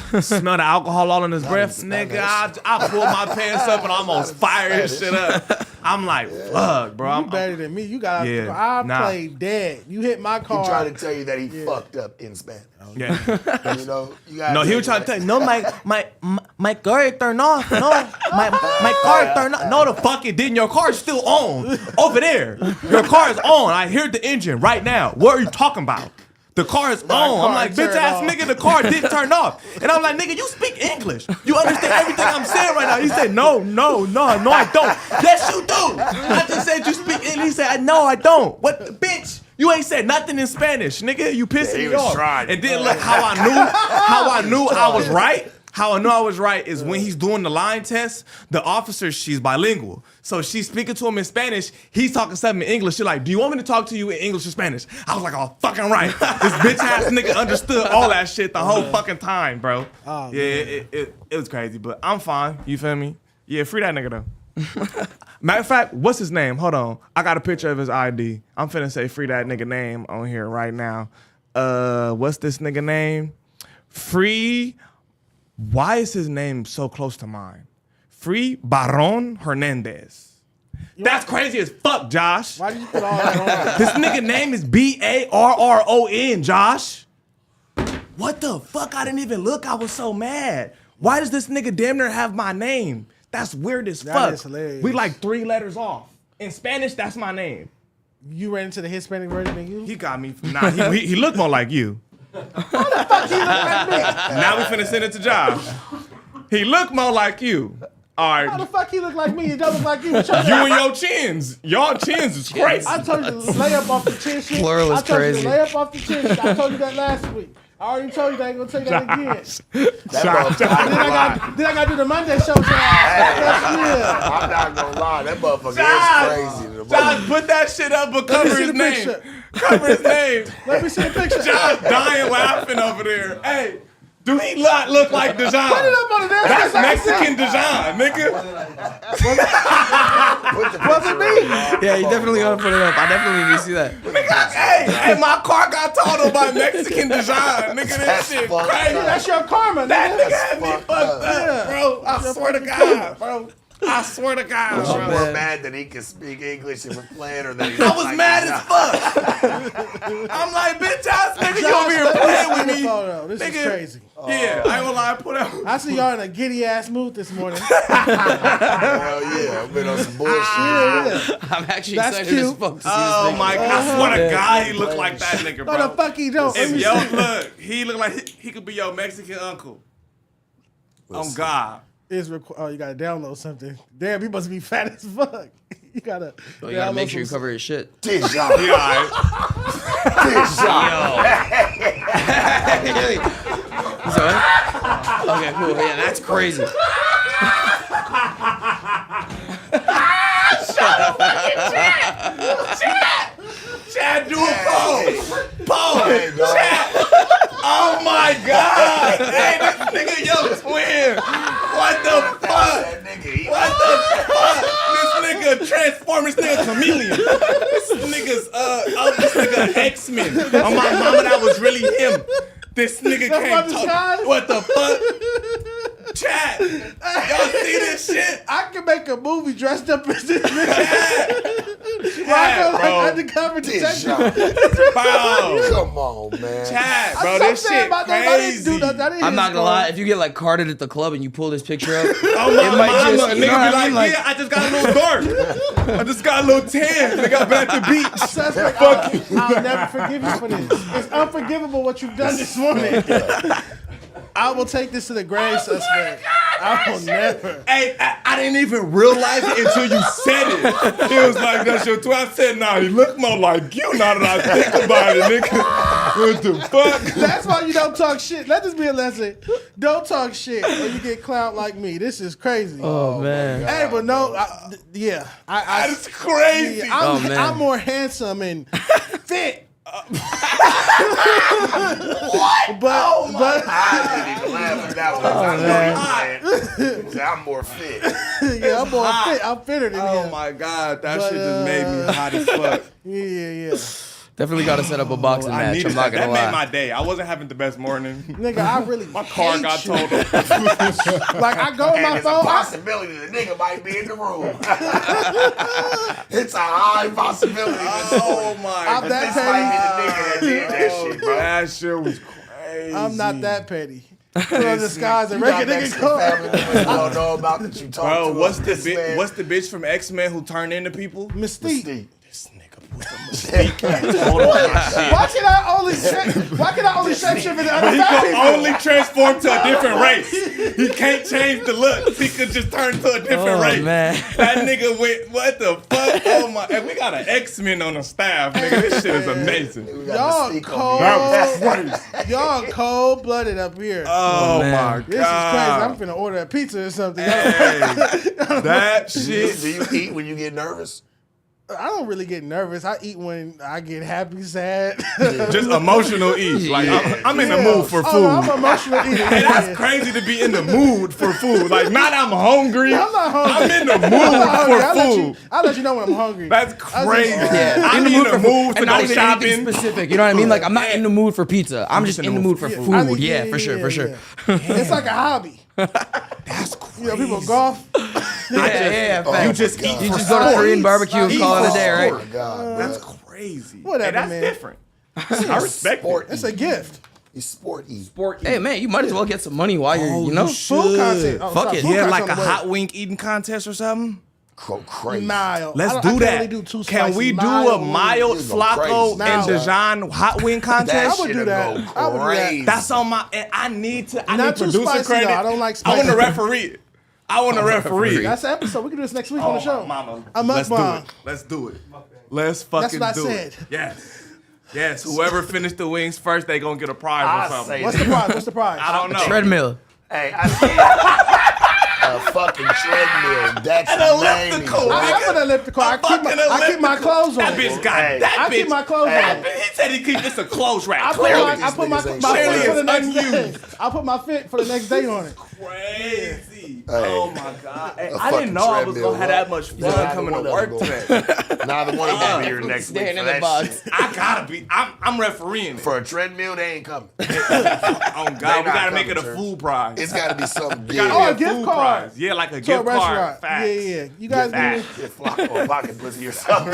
alcohol all in his breath. Nigga, I pulled my pants up and I almost fired his shit up. I'm like, fuck, bro. You better than me. You got. Yeah, I nah. played dead. You hit my He car. trying to tell you that he fucked up in Spanish. Yeah. You know, you gotta No, he take was trying to that. tell you, no, my car turned off. No, my car turned off. No, the fuck it didn't. Your car's still on over there. Your car is on. I hear the engine right now. What are you talking about? The car is on. car I'm like, bitch turned ass off. nigga, the car didn't turn off. And I'm like, nigga, you speak English. You understand everything I'm saying right now. He said, no, I don't. Yes, you do. I just said you speak English. He said, no, I don't. What the bitch? You ain't said nothing in Spanish, nigga. You pissing he me was off. trying. And then look how I knew I was right. How I knew I was right is when he's doing the line test, the officer, she's bilingual. So she's speaking to him in Spanish. He's talking something in English. She's like, do you want me to talk to you in English or Spanish? I was like, oh, fucking right. This bitch ass nigga understood all that shit the whole fucking time, bro. Oh, Yeah, it was crazy, but I'm fine. You feel me? Yeah, free that nigga though. Matter of fact, what's his name? Hold on. I got a picture of his ID. I'm finna say free that nigga name on here right now. What's this nigga name? Free. Why is his name so close to mine? Free Baron Hernandez. That's crazy as fuck, Josh. Why did you put all that on? This nigga name is Barron, Josh. What the fuck? I didn't even look. I was so mad. Why does this nigga damn near have my name? That's weird as That fuck. is hilarious. We like 3 letters off. In Spanish, that's my name. You ran into the Hispanic version of you? He got me. Nah, he looked more like you. Now we finna send it to Josh. He looked more like you. All How right. the fuck he look like me? He don't look like you. You and your chins. Y'all chins is crazy. I told you to lay up off the chin shit. Plural is I told you crazy. to lay up off the chin shit. I told you that last week. I already told you that I ain't gonna tell you that again. Josh. Then I gotta do the Monday show. Yeah. I'm not gonna lie, that motherfucker Josh, is crazy. To the Josh, put that shit up but Let me cover see his the name. picture. Cover his name. Let me see the picture. Josh dying laughing over there. Hey, do he not look like Dejan? Put it up on the damn That's screen. Mexican Dejan, nigga. Was it me? Yeah, you definitely gotta put it up. I definitely need to see that. Nigga, hey, my car got totaled by Mexican Dejan. Nigga, this shit fucked crazy. That's your karma, That nigga. nigga had me fucked fucked up. up, bro. I swear to God, bro. I swear to God, I'm bro. more mad that he can speak English and was playing or that he I looked was like mad he's as not. fuck. I'm like, bitch ass nigga, you over here playing with me. Photo. This Nigga. is crazy. Yeah, I ain't gonna lie, I put out. I see y'all in a giddy ass mood this morning. Hell yeah, I've been on some bullshit. I'm actually That's excited as cute. fuck to see Oh this my thing. God, I swear to God, he look like that nigga, No, bro. the fuck he don't. Let If me yo, see. look, he look like he could be your Mexican uncle. On God. Oh, you gotta download something. Damn, he must be fat as fuck. You gotta. Oh, you gotta download make sure you some- cover his shit. Dijon. He all right. So, okay, cool. Yeah, that's crazy. Chad, do a pose. Pose. Hey, dog. Chad. Oh my God. Hey, this nigga, yo, twin. What the fuck? That nigga, he What the fuck? This nigga Transformers, nigga chameleon. This nigga X-Men. On my mama, that was really him. This nigga That's can't my talk. disguise? What the fuck? Chat. Y'all see this shit? I can make a movie dressed up as this nigga. Chat, Rocco like bro. undercover detective. Bro. Come on, man. Chat, bro. I'm This saying shit about that. I didn't do crazy. that. That ain't I'm his not gonna fault. lie. If you get like carded at the club and you pull this picture up, Oh my it might mama, just, nigga you know what I be mean? like, yeah, I just got a little dark. I just got a little tan. Nigga, I've been at the beach. Suspect, I'll never forgive you for this. It's unforgivable what you've done this morning. I will take this to the grave suspect. I will never. Hey, I didn't even realize it until you said it. He was like, that's your twin. I said, nah, he look more like you now that I think about it, nigga. What the fuck? That's why you don't talk shit. Let this be a lesson. Don't talk shit or you get clout like me. This is crazy. Oh man. Hey, but no, yeah. That's crazy. I'm more handsome and fit. But I didn't even laugh at that one. I'm more fit. Yeah, I'm more fit. I'm fitter than Oh him. my God, that shit just made me hot as fuck. Yeah. Definitely got to set up a boxing match. I'm not gonna that lie. made my day. I wasn't having the best morning. Nigga, I really My car got hate you. towed up. Like I go on my There's a phone. possibility the nigga might be in the room. It's a high possibility. Oh my I'm God. that This might be the nigga that did that shit, bro. That shit was crazy. I'm not that petty. Put on disguise and You make got a nigga Mexican come. family members you don't know about that you talk Bro, to. what's Man. the bitch from X-Men who turned into people? Mystique. This nigga put the Mystique on my shit. Why can I only shape shift in the other He can only transform to a different race. He can't change the looks. He could just turn to a different race. Man. That nigga went, what the fuck? Oh my, and we got an X-Men on the staff, nigga. This shit is amazing. We got Y'all Mystique on cold. here. Y'all cold blooded up here. Oh my God. This is crazy. I'm finna order a pizza or something. Hey, that shit. Do you eat when you get nervous? I don't really get nervous. I eat when I get happy, sad. Just emotional eat. Like, I'm in the Yeah. mood for food. Oh, no, I'm emotional eating. Hey, that's crazy to be in the mood for food. Like, not I'm hungry. I'm not hungry. I'm in the I'm not mood hungry. for food. I'll let you know when I'm hungry. That's crazy. Yeah, I'm in the mood to and not go even shopping. anything specific. You know what I mean? Like I'm not in the mood for pizza. I'm just in the mood for I food. think- Yeah, for sure. It's like a hobby. That's crazy. You know, people golf. Yeah, Oh, fact. You just eat You for just go to sport. Korean barbecue and call it a day, Oh, right? my God, That's bro. crazy. Whatever, Hey, that's man. different. I respect Sport it. It's a gift. You sport eat. Hey man, you might as well get some money while you're, you know. Food content. Oh, Fuck sorry, it. food Yeah, content like on a the way. hot wing eating contest or something. Crazy. Mild. Let's I do can't that. really do too Can spicy. we do Mild a mild wings. Flacco and Mild. Dijon hot wing contest? I would do Shit'll that. go I would do that. crazy. That's on my. And I need Not too producer spicy, credit. though. I don't like I want to spicy. referee it. I want to referee it. That's the episode. We can do this next week on Oh, the show. mama. I'm Let's do mukbang. it. Let's do it. Let's fucking what I do said. it. Yes. Whoever finished the wings first, they gonna get a prize I or something. say What's the prize? What's the prize? I don't know. Treadmill. Hey, I see a fucking treadmill. That's elliptical. I have an elliptical. I keep my clothes on. That bitch got Hey. that I bitch. keep my clothes That on. bitch- He said he keep this a clothes rack. I Clearly, put my these niggas ain't fit shit. for the next Clearly day. it's I put my fit for the next day on it. crazy. Oh my god! Hey, I fucking didn't know I was treadmill, gonna have that much bro. fun coming to work today. Neither one of them be here next week Staying for in the that box. shit. I gotta be. I'm refereeing it. For a treadmill, they ain't coming. Oh They God, we not gotta make it a coming, food prize. It's got to be something Gotta good. be a gift card. prize. Yeah, like a To a gift card. restaurant. Facts. Yeah. You guys Facts. do Get Flacco a pocket pussy or something.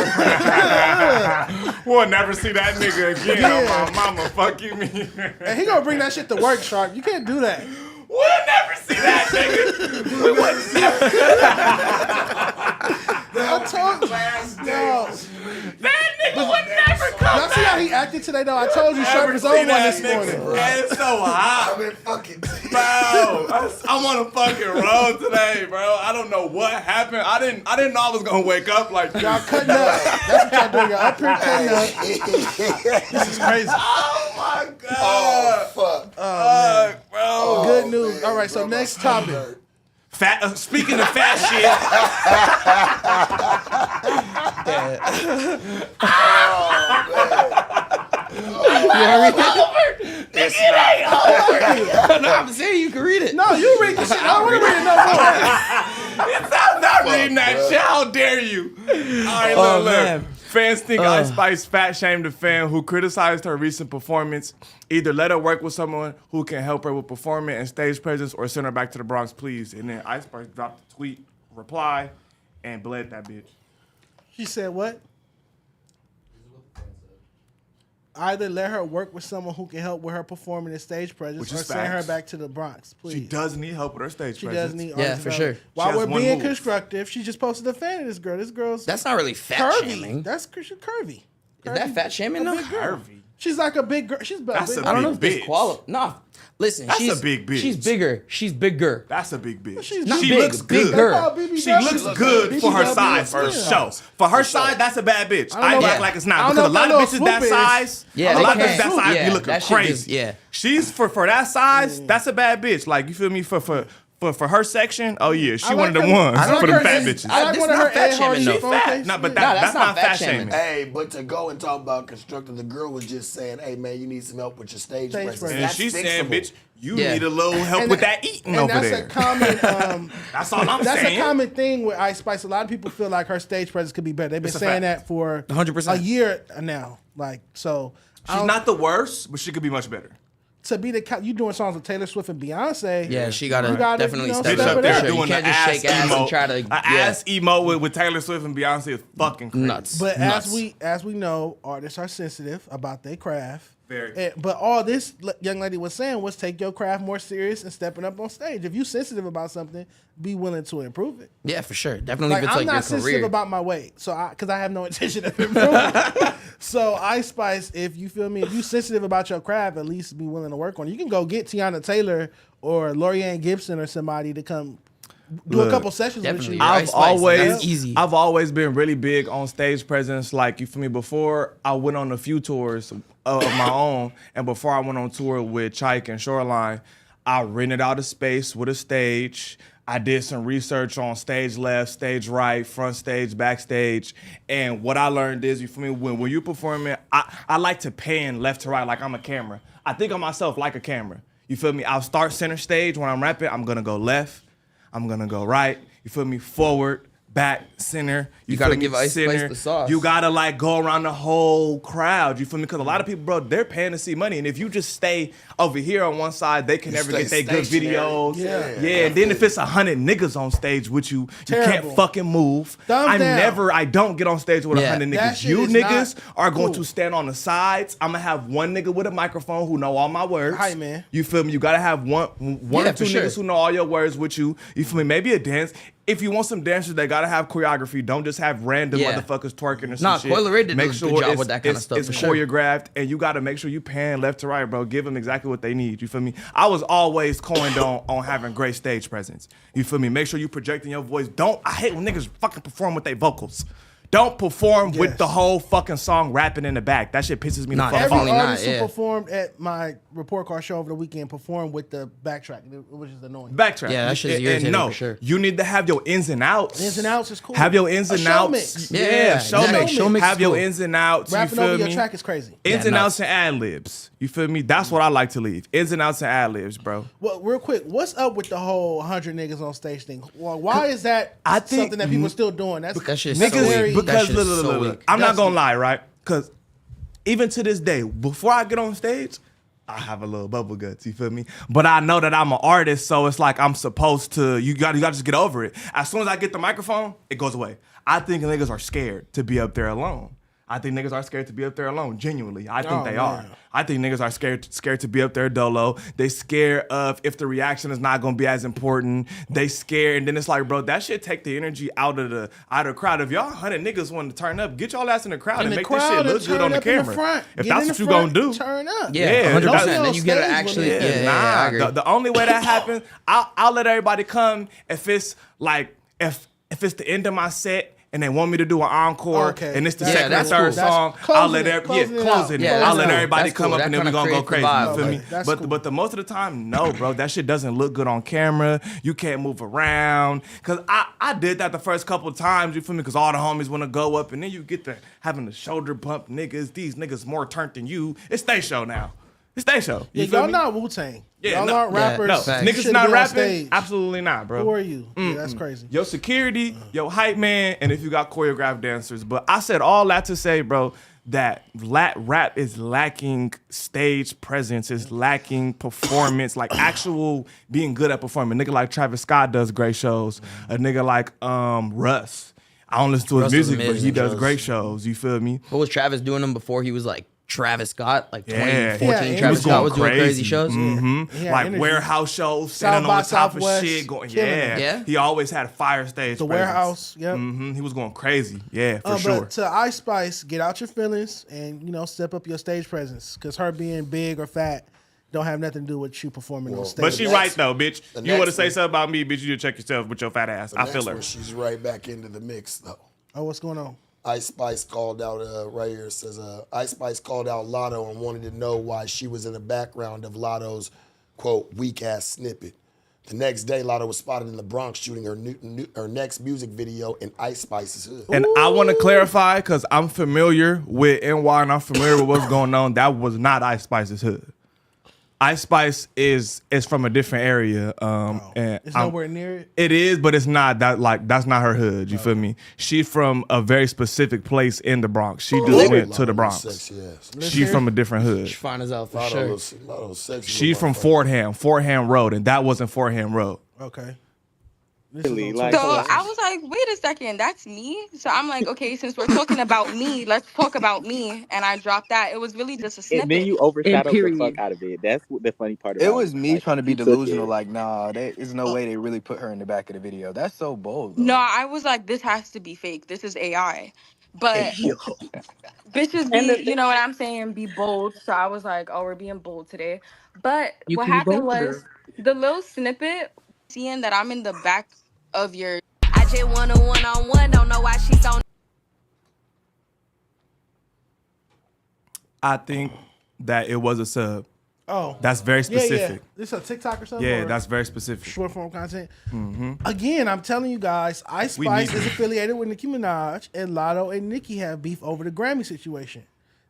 We'll never see that nigga again. Yeah. On my mama, fuck you mean? And he gonna bring that shit to work, Sharp. You can't do that. We'll never see that nigga. We would never. I told you. No. That nigga would never come Y'all see how he acted today, though? I told you Sharp was on one this morning. Man, it's so hot. I've been fucking. Bro, I'm on a fucking road today, bro. I don't know what happened. I didn't know I was gonna wake up like this. Y'all cutting up. That's what y'all doing. Y'all up here cutting up. This is crazy. Oh my god. Oh, fuck. Fuck, bro. Good news. All right, so next topic. Fat. Speaking of fat shit. It's not. No, I'm saying you can read it. No, you read the shit. I don't want to read it no more. I'm not reading that shit. How dare you? All right, Oh, look. man. Fans think Ice Spice fat shamed a fan who criticized her recent performance. Either let her work with someone who can help her with performing and stage presence, or send her back to the Bronx, please. And then Ice Spice dropped a tweet, reply, and bled that bitch. She said what? Either let her work with someone who can help with her performing and stage presence, Which or is send her facts. back to the Bronx, please. She does need help with her stage She presence. does need Yeah, artist for development. sure. While She we're has one being move. constructive, she just posted a fan of this girl. This girl's That's not really fat curvy. shaming. That's she's curvy. Is that fat shaming though? big girl. Curvy. She's like a big girl. She's That's big. a I don't know big if this bitch. Nah, listen. That's she's a big bitch. She's bigger. She's bigger. That's a big bitch. She's Not she big, looks good. bigger. She looks good for her size, for sure. For her size, that's a bad bitch. I ain't act like it's not. Because a lot of bitches that size, Yeah, a lot of they bitches that can't. size Yeah, be looking that shit crazy. just- yeah. She's for that size, that's a bad bitch. Like, you feel me? For her section, oh yeah, she one of them ones for them fat bitches. I like This one of not her fat Ed shaming, Hardy though. phone Fat. cases. No, but Yeah. that's not fat shaming. shaming. Hey, but to go and talk about constructive, the girl was just saying, "Hey man, you need some help with your stage presence." presence. And That's she's saying, fixable. bitch, you Yeah. need a little help And with that- that eating And over that's there. a common. That's all I'm That's saying. a common thing with Ice Spice. A lot of people feel like her stage presence could be better. They've been It's a saying fact. that for 100%. a year now. Like so. I She's don't- not the worst, but she could be much better. to be you doing songs with Taylor Swift and Beyonce. Yeah, she gotta You gotta, definitely you know, step Bitch it up up. there For sure. You doing can't the just ass shake ass emo. and try to Ass emo with Taylor Swift and Beyonce is fucking crazy. nuts. But Nuts. as we know, artists are sensitive about their craft. Very. But all this young lady was saying was take your craft more serious and stepping up on stage. If you sensitive about something, be willing to improve it. Yeah, for sure. Definitely Like if it's I'm like not your sensitive career. about my weight, so because I have no intention of improving. So Ice Spice, if you feel me, if you sensitive about your craft, at least be willing to work on it. You can go get Tiana Taylor or Lorianne Gibson or somebody to come do a Look, couple sessions definitely. with you. Ice Spice, that's easy. I've always been really big on stage presence. Like, you feel me? Before I went on a few tours of my own, and before I went on tour with Chike and Shoreline, I rented out a space with a stage. I did some research on stage left, stage right, front stage, backstage. And what I learned is, you feel me, when you're performing, I like to pan left to right like I'm a camera. I think of myself like a camera. You feel me? I'll start center stage when I'm rapping. I'm gonna go left. I'm gonna go right. You feel me? Forward, back, center. You gotta feel me? give Ice Spice Center. the sauce. You gotta like go around the whole crowd. You feel me? Because a lot of people, bro, they're paying to see money, and if you just stay over here on one side, they can never stay get their good stationary. videos. Yeah. And then if it's 100 niggas on stage with you, you Terrible. can't fucking move. Thumbs down. I don't get on stage with Yeah. 100 That niggas. shit You is niggas not are going cool. to stand on the sides. I'm gonna have one nigga with a microphone who know all my words. Hi, man. You feel me? You gotta have one Yeah, or two for sure. niggas who know all your words with you. You feel me? Maybe a dance. If you want some dancers, they gotta have choreography. Don't just have random Yeah. motherfuckers twerking or some Nah, shit. Coil Ray did a Make good sure job it's- with that kind of stuff, It's for sure. choreographed, and you gotta make sure you pan left to right, bro. Give them exactly what they need. You feel me? I was always coined on having great stage presence. You feel me? Make sure you projecting your voice. I hate when niggas fucking perform with their vocals. Don't perform with Yes. the whole fucking song rapping in the back. That shit pisses me Nah, the fuck Every off. Definitely not, artist who yeah. performed at my report card show over the weekend performed with the backtrack, which is annoying. Backtrack. Yeah, that shit is And irritating no, for sure. you need to have your ins and outs. Ins and outs is cool. Have your ins A and show outs. mix. Yeah, show exactly. mix. Show mix Have is your cool. ins and outs. Rapping you feel over me? your track is crazy. Ins Yeah, and nuts. outs and ad libs. You feel me? That's what I like to leave. Ins and outs and ad libs, bro. Well, real quick, what's up with the whole 100 niggas on stage thing? Well, why is that I think something that people are still doing? That's That shit's that's so weak. very- That Because shit is look, so look, weak. look. I'm not That's gonna weak. lie, right? Because even to this day, before I get on stage, I have a little bubble guts, you feel me? But I know that I'm an artist, so it's like I'm supposed to, you gotta just get over it. As soon as I get the microphone, it goes away. I think niggas are scared to be up there alone. I think niggas are scared to be up there alone, genuinely. I think Oh, they man. are. I think niggas are scared to be up there dolo. They scared of if the reaction is not gonna be as important. They scared, and then it's like, bro, that shit take the energy out of the crowd. If y'all 100 niggas want to turn up, get y'all ass in the crowd and the make this shit crowd look and good turn on the up in camera. front. If Get that's in what the you front, gonna do, turn up. Yeah, Yeah, 100%. don't Then be you on get to stage actually, with it. I agree. the only way that happens, I'll let everybody come if it's like if it's the end of my set and they want me to do an encore Okay. and it's the Yeah, second or that's third cool. song, That's I'll let closing it close out. it. Yeah, I'll that's let cool. everybody That's come cool. up That and then we kinda gonna go creates crazy. the vibe. You feel Okay, me? that's But cool. but the most of the time, no, bro, that shit doesn't look good on camera. You can't move around. Cause I did that the first couple of times, you feel me? Cause all the homies wanna go up and then you get to having the shoulder bump niggas. These niggas more turned than you. It's their show now. It's their show. Yeah, You feel y'all me? not Wu-Tang. Yeah, y'all no. aren't rappers. No, Facts. niggas Shouldn't not be on rapping. stage. Absolutely not, bro. Who are you? Yeah, that's crazy. Your security, your hype man, and if you got choreographed dancers. But I said all that to say, bro, that rap is lacking stage presence, is lacking performance, like actual being good at performing. A nigga like Travis Scott does great shows. A nigga like Russ. I don't listen to his Russ is music, but he amazing does shows. great shows. You feel me? What was Travis doing them before he was like Travis Scott, like Yeah. 2014. Yeah, Travis he Scott was was doing crazy shows. Mm-hmm. Yeah, Like energy. warehouse shows, South standing by on the top of Southwest, shit, going. killing Yeah. it. Yeah. He always had a fire stage. The presence. warehouse. Yep. Mm-hmm. He was going crazy. Yeah, for sure. But to Ice Spice, get out your feelings and step up your stage presence. Because her being big or fat don't have nothing to do with you performing on stage. But she right though, bitch. the You want to next say one- something about me, bitch? You need to check yourself with your fat ass. I feel her. She's right back into the mix though. Oh, what's going on? Ice Spice called out right here. It says Ice Spice called out Lotto and wanted to know why she was in the background of Lotto's quote weak ass snippet. The next day, Lotto was spotted in the Bronx shooting her next music video in Ice Spice's hood. And I want to clarify because I'm familiar with NY and I'm familiar with what's going on. That was not Ice Spice's hood. Ice Spice is from a different area. And It's nowhere near it. It is, but it's not that that's not her hood. You feel me? She's from a very specific place in the Bronx. She just went to the Bronx. Sexy ass. She's from a different hood. She fine as hell for Lotto sure. Lotto sexy. She's from Fordham Road, and that wasn't Fordham Road. Okay. Really, like, So I was like, wait a second, that's me? So I'm like, okay, since we're talking about me, let's talk about me. And I dropped that. It was really just a snippet. and then you overshadowed the fuck out of it. That's what the funny part about it. It was me Like, trying to be you took delusional. it. Like, nah, there's no way they really put her in the back of the video. That's so bold. Though. No, I was like, this has to be fake. This is AI. But bitches be, you know what I'm saying, be bold. So I was like, oh, we're being bold today. But You what can be happened bolder. was the little snippet, seeing that I'm in the back of your. I just want a one-on-one, don't know why she's on. I think that it was a sub. Oh, That's very yeah. specific. This a TikTok or something? Yeah, or that's very specific. short form content. Again, I'm telling you guys, Ice We Spice need is it. affiliated with Nicki Minaj, and Lotto and Nicki have beef over the Grammy situation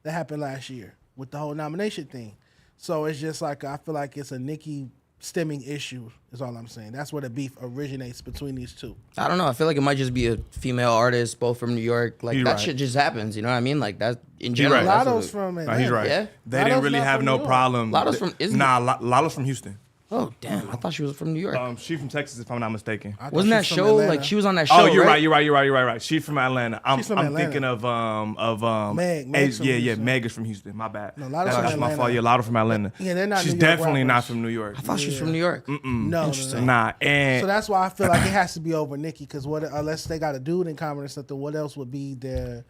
that happened last year with the whole nomination thing. So it's just like I feel like it's a Nicki stemming issue. Is all I'm saying. That's where the beef originates between these two. I don't know. I feel like it might just be a female artist, both from New York. Like You're that right. shit just happens. You know what I mean? Like that in You're general. right. that's Lotto's what- from No, Atlanta. he's right. Yeah? They Lotto's didn't really not have from no New York. problem. Lotto's from- isn't Lotto's from Houston. Oh damn! I thought she was from New York. She's from Texas, if I'm not mistaken. I thought Wasn't that she's from show Atlanta. like she was on that show? Oh, you're right. right. She's from Atlanta. I'm She's from I'm Atlanta. thinking of Meg. Meg's from yeah, Houston. Meg is from Houston. My bad. No, Lotto's That's from my fault. Atlanta. Yeah, Lotto from Atlanta. Yeah, they're not She's New York definitely not rappers. from New York. I thought she was from New York. No. Nah, and So that's why I feel like it has to be over Nicki, because what unless they got a dude in common or something, what else would be there?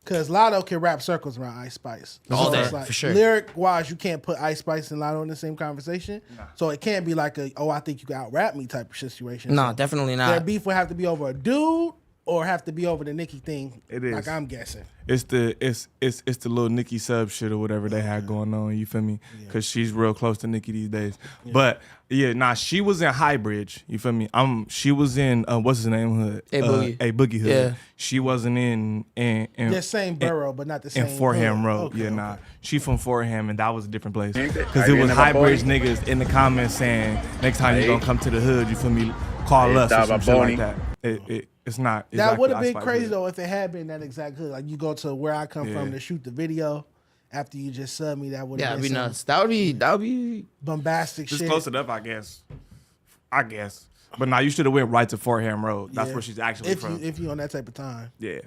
Because Lotto can rap circles around Ice Spice. All day, it's like, for sure. Lyric wise, you can't put Ice Spice and Lotto in the same conversation. So it can't be like I think you can out rap me type of situation. No, So definitely their not. beef would have to be over a dude or have to be over the Nicki thing. It is. Like I'm guessing. it's the little Nicki sub shit or whatever they had going on. You feel me? Because she's real close to Nicki these days. But yeah, she was in Highbridge. You feel me? She was in what's his name hood? A Boogie. A Boogie hood. Yeah. She wasn't in The same borough, but not the same. in Fordham hood. Road. Okay, Yeah, okay. nah. She from Fordham, and that was a different place. Because Are it you was in my Highbridge boy? niggas in the comments saying, next time you Hey. gonna come to the hood, you feel me? Call Hey, us or stop some my shit bony. like that. It's not. That exactly would have Ice been Spice crazy hood. though if it had been that exact hood. Like you go to where I come from to shoot the video. After you just sub me, that would Yeah, have it'd be been some nuts. That would be. bombastic Just shit. close enough, I guess. But now you should have went right to Fordham Road. That's Yeah. where she's actually if from. you on that type of time. Yeah.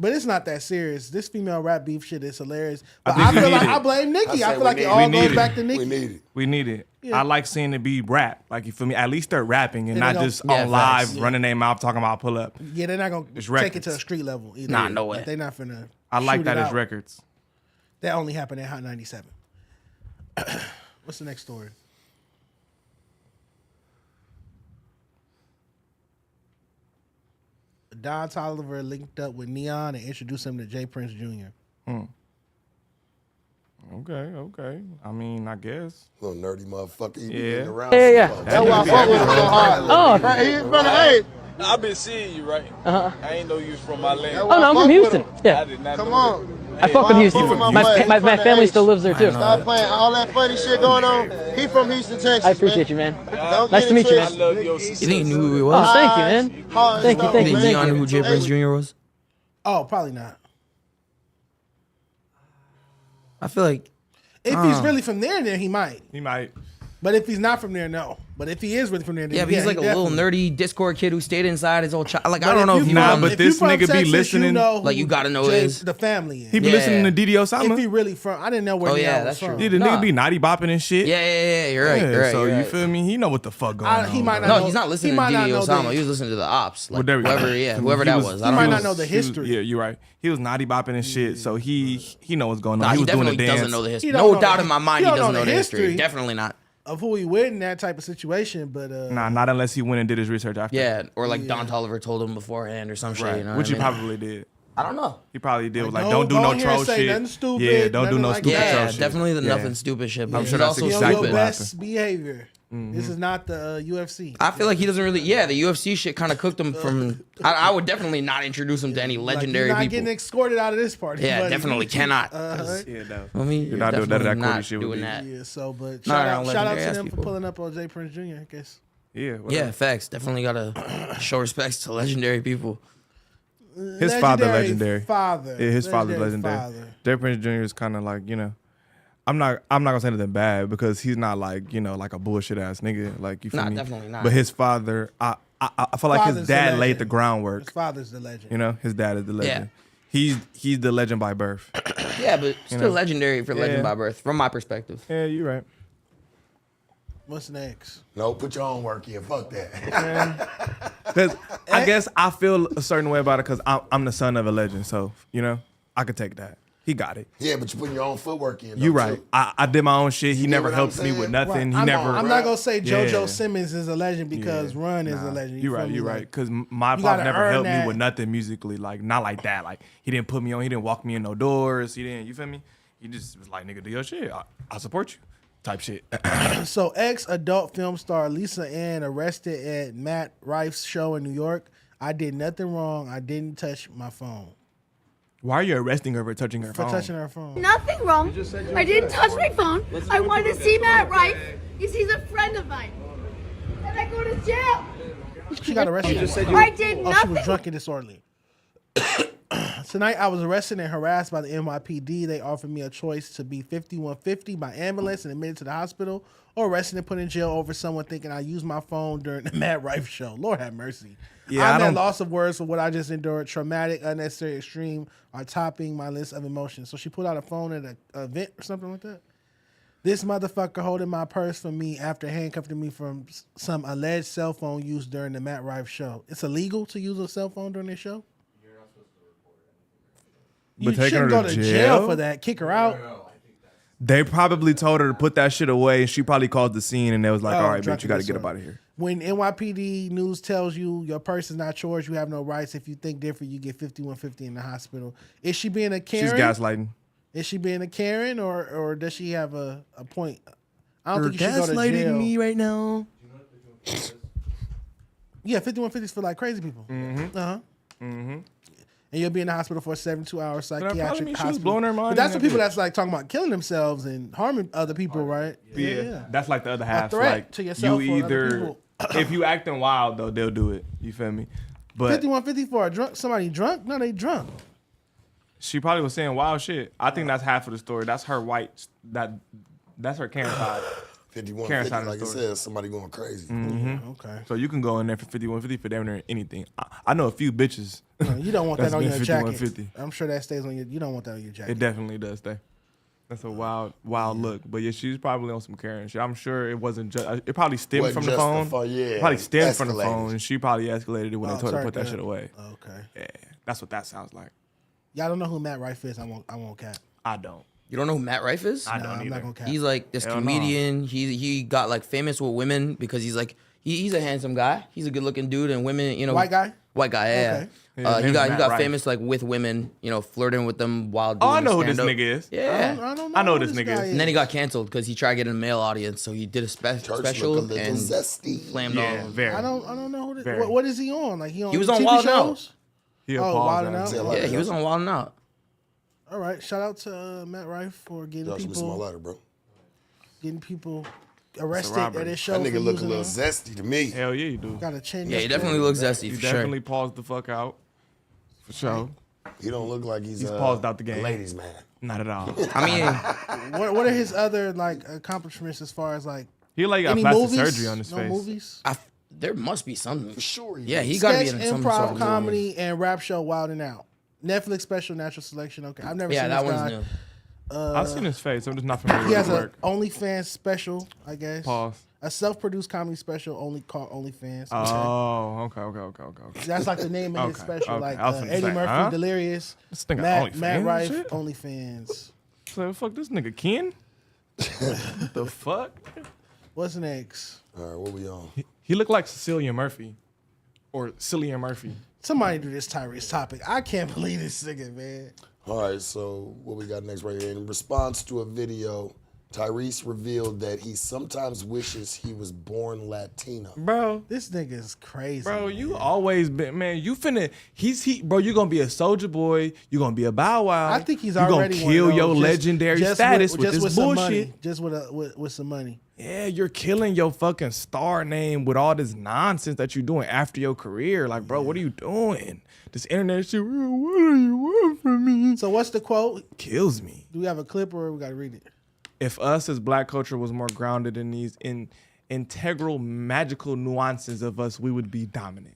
But it's not that serious. This female rap beef shit is hilarious. But think I we feel need like it. I blame Nicki. I say feel like we it need all it. We goes need back it. to Nicki. We need it. We need it. Yeah. I like seeing it be rap. Like, you feel me? At least start rapping and Then not they gon- just Yeah, on live, facts. running their mouth, talking about pull up. Yeah, they're not gonna It's take it records. to a street level either. Nah, no way. Like, they're not finna. I like shoot that it as out. records. That only happened at Hot 97. What's the next story? Don Toliver linked up with Neon and introduced him to Jay Prince Jr. Okay. I mean, I guess. Little nerdy motherfucker. You Yeah. been around Yeah. some That's motherfuckers. why I fuck with him so hard. Oh, brother, hey. I've been seeing you, right? I ain't know you was from my land. Oh, no, I'm from Houston. Yeah. I did not Come know on. that. I fuck with Houston. My family still lives there too. Stop playing all that funny shit going on. He from Houston, Texas. I appreciate you, man. Don't Nice get to meet you, it man. I love your You think he knew who he was? Oh, thank you, man. Thank you, You thank think you, Neon thank knew you. who Jay Prince Jr. was? Oh, probably not. I feel like If he's really from there, then he might. He might. But if he's not from there, no. But if he is really from there, then Yeah, but he's like a little nerdy Discord kid who stayed inside his old child. Like, I don't know if you Nah, know. but this nigga be listening. Like, you gotta know his. the family. He be listening to DD Osama. If he really from, I didn't know where. Oh, yeah, was that's from. true. Yeah, the nigga be naughty bopping and shit. Yeah, you're right. You're right. So you're you right. feel me? He know what the fuck going on. He might not. No, know, he's not listening he to might not DD know Osama. the- He was listening to the ops. Like, Well, there we go. whoever that was. I He don't might know. not know the history. Yeah, you're right. He was naughty bopping and shit, so he know what's going on. Nah, he was doing the definitely dance. doesn't know the history. He don't No know doubt the- in my mind he he don't doesn't know know the the history. history. Definitely not. Of who he with in that type of situation, but Nah, not unless he went and did his research after. Yeah, or like Don Tolliver told him beforehand or some shit. Right. You know Which what he I mean? probably did. I don't know. He probably did. Was like, don't don't do go no in here and troll say shit. nothing stupid, Yeah, don't do nothing no like stupid that. troll Yeah, shit. definitely the Yeah. nothing stupid shit. I'm But sure he's that's also exactly your what best behavior. This is not the UFC. I feel like he doesn't really. Yeah, the UFC shit kind of cooked him from. I would definitely not introduce him to any legendary You're not people. getting escorted out of this party. Yeah, buddy. definitely cannot. Yeah, no. I mean, You're you're not doing definitely that not Cody shit with doing me. that. Yeah, so but Not shout around out to legendary ass them for people. pulling up on Jay Prince Jr. I guess. Yeah, Yeah, facts. Definitely gotta show respects to legendary people. His father legendary. Father. Yeah, his father's legendary. Father. Jay Prince Jr. is kind of like, I'm not gonna say anything bad because he's not like, like a bullshit ass nigga. Like you feel Nah, me? definitely not. But his father, I feel like his Father's the dad laid legend. the groundwork. His father's the legend. His dad is the legend. He's the legend by birth. Yeah, but still legendary for legend Yeah. by birth, from my perspective. Yeah, you're right. What's next? No, put your own work in. Fuck that. Because I guess I feel a certain way about it because I'm the son of a legend. So, I could take that. He got it. Yeah, but you putting your own footwork in. You though, right. too. I did my own shit. He You never get what I'm helped me with saying? nothing. Right. He never. I'm not gonna say JoJo Yeah. Simmons is a legend because Run is a legend. You're feel right. me? You're Like, right. Because my you father gotta never earn helped that. me with nothing musically. Like not like that. Like he didn't put me on. He didn't walk me in no doors. He didn't. You feel me? He just was like, nigga, do your shit. I support you. Type shit. So ex-adult film star Lisa Ann arrested at Matt Rife's show in New York. I did nothing wrong. I didn't touch my phone. Why are you arresting her for touching her For phone? touching her phone. Nothing wrong. I didn't touch my phone. I wanted to see Matt Rife because he's a friend of mine. And I go to jail. She got arrested. I did Oh, she nothing. was drunk and disorderly. Tonight, I was arrested and harassed by the NYPD. They offered me a choice to be 5150 by ambulance and admitted to the hospital, or arrested and put in jail over someone thinking I used my phone during the Matt Rife show. Lord have mercy. Yeah, I'm I at don't- loss of words for what I just endured. Traumatic, unnecessary, extreme are topping my list of emotions. So she pulled out a phone at an event or something like that. This motherfucker holding my purse from me after handcuffing me from some alleged cell phone use during the Matt Rife show. It's illegal to use a cell phone during this show? You But taking shouldn't her go to to jail jail? for that. Kick her out. They probably told her to put that shit away, and she probably caused the scene, and they was like, Oh, all right, drunk bitch, you got to and get up disorderly. out of here. When NYPD news tells you your purse is not yours, you have no rights. If you think different, you get 5150 in the hospital. Is she being a Karen? She's gaslighting. Is she being a Karen, or does she have a point? I don't You're think you should go to gaslighting jail. me right now. Yeah, 5150s for like crazy people. Uh-huh. And you'll be in the hospital for a 72-hour that psychiatric probably mean she was hospital. blowing her mind But that's and for people everything. that's like talking about killing themselves and harming other people, right? Yeah, that's like the other half. threat Like to yourself you or other either, people. if you acting wild though, they'll do it. You feel me? But 5150 for a drunk somebody drunk? No, they drunk. she probably was saying wild shit. I think that's half of the story. That's her white. That's her Karen side. 5150, Karen side of like the I story. said, somebody going crazy. Okay. So you can go in there for 5150 for damn near anything. I know a few bitches. No, you don't want that that's on been your jacket. 5150. I'm sure that stays on your. You don't want that on your jacket. It definitely does stay. That's a wild look. But yeah, she's probably on some Karen shit. I'm sure it wasn't just. It probably stemmed Wasn't from the just phone. the phone, yeah. Probably stemmed from the Escalated. phone, and she probably escalated it when they told her to put that turned shit up. away. Okay. Yeah, that's what that sounds like. Y'all don't know who Matt Rife is. I won't cap. I don't. You don't know who Matt Rife is? I don't I'm either. not gonna cap. He's like this Hell no. comedian. He got like famous with women because he's like he's a handsome guy. He's a good looking dude, and women, White guy? White guy, yeah. Okay. Yeah, He his got Matt Rife. famous like with women, flirting with them while doing Oh, I know who this stand-up. nigga is. Yeah. I know who this nigga guy is. And then he got canceled because he tried getting a male audience, so he did a Church special look a little and zesty. slammed Yeah, on. very. I don't know who this. Very. What is he on? Like he on? He was on TV Wild 'N Out. shows? He'll Oh, pause Wild 'N that. Out? Yeah, he was on Wild 'N Out. All right. Shout out to Matt Rife for getting Y'all should be small people letter, bro. arrested robbery. at his show. That for nigga look a using little them. zesty to me. Hell yeah, you do. Got a chin. Yeah, he just definitely looks zesty He for definitely sure. paused the fuck out. For sure. He don't look like he's paused out the game. a ladies man. Not at all. I mean, What are his other like accomplishments as far as like He like got Any plastic movies? surgery on his No face. movies? There must be something. For sure. Yeah, he got to be Sketch, in some sort improv, of comedy, and rap show Wild and Out. Netflix special, Natural Selection. Okay, I've never Yeah, seen that this one's guy. new. I've seen his face. I'm just not familiar He with has his an work. OnlyFans special, I guess. Pause. A self-produced comedy special only called OnlyFans. Oh, okay. That's like the name of his Okay, special. okay. Like I was finna Eddie say, Murphy, huh? Delirious. This nigga Matt OnlyFans Rife, shit? OnlyFans. So fuck this nigga Ken. What the fuck? What's next? All right, what we on? He looked like Cecilia Murphy, or Cillian Murphy. Somebody do this Tyrese topic. I can't believe this nigga, man. All right, so what we got next right here? In response to a video, Tyrese revealed that he sometimes wishes he was born Latino. Bro, this nigga is crazy. Bro, you always been, man. You finna, bro. You gonna be a Soulja Boy. You gonna be a Bow Wow. I think he's you already gonna kill one of your those, legendary status with this some bullshit. money. Just with some money. Yeah, you're killing your fucking star name with all this nonsense that you're doing after your career. Like, bro, what are you doing? This internet shit. What do you want from me? So what's the quote? Kills me. Do we have a clip or we gotta read it? If us as Black culture was more grounded in these integral, magical nuances of us, we would be dominant.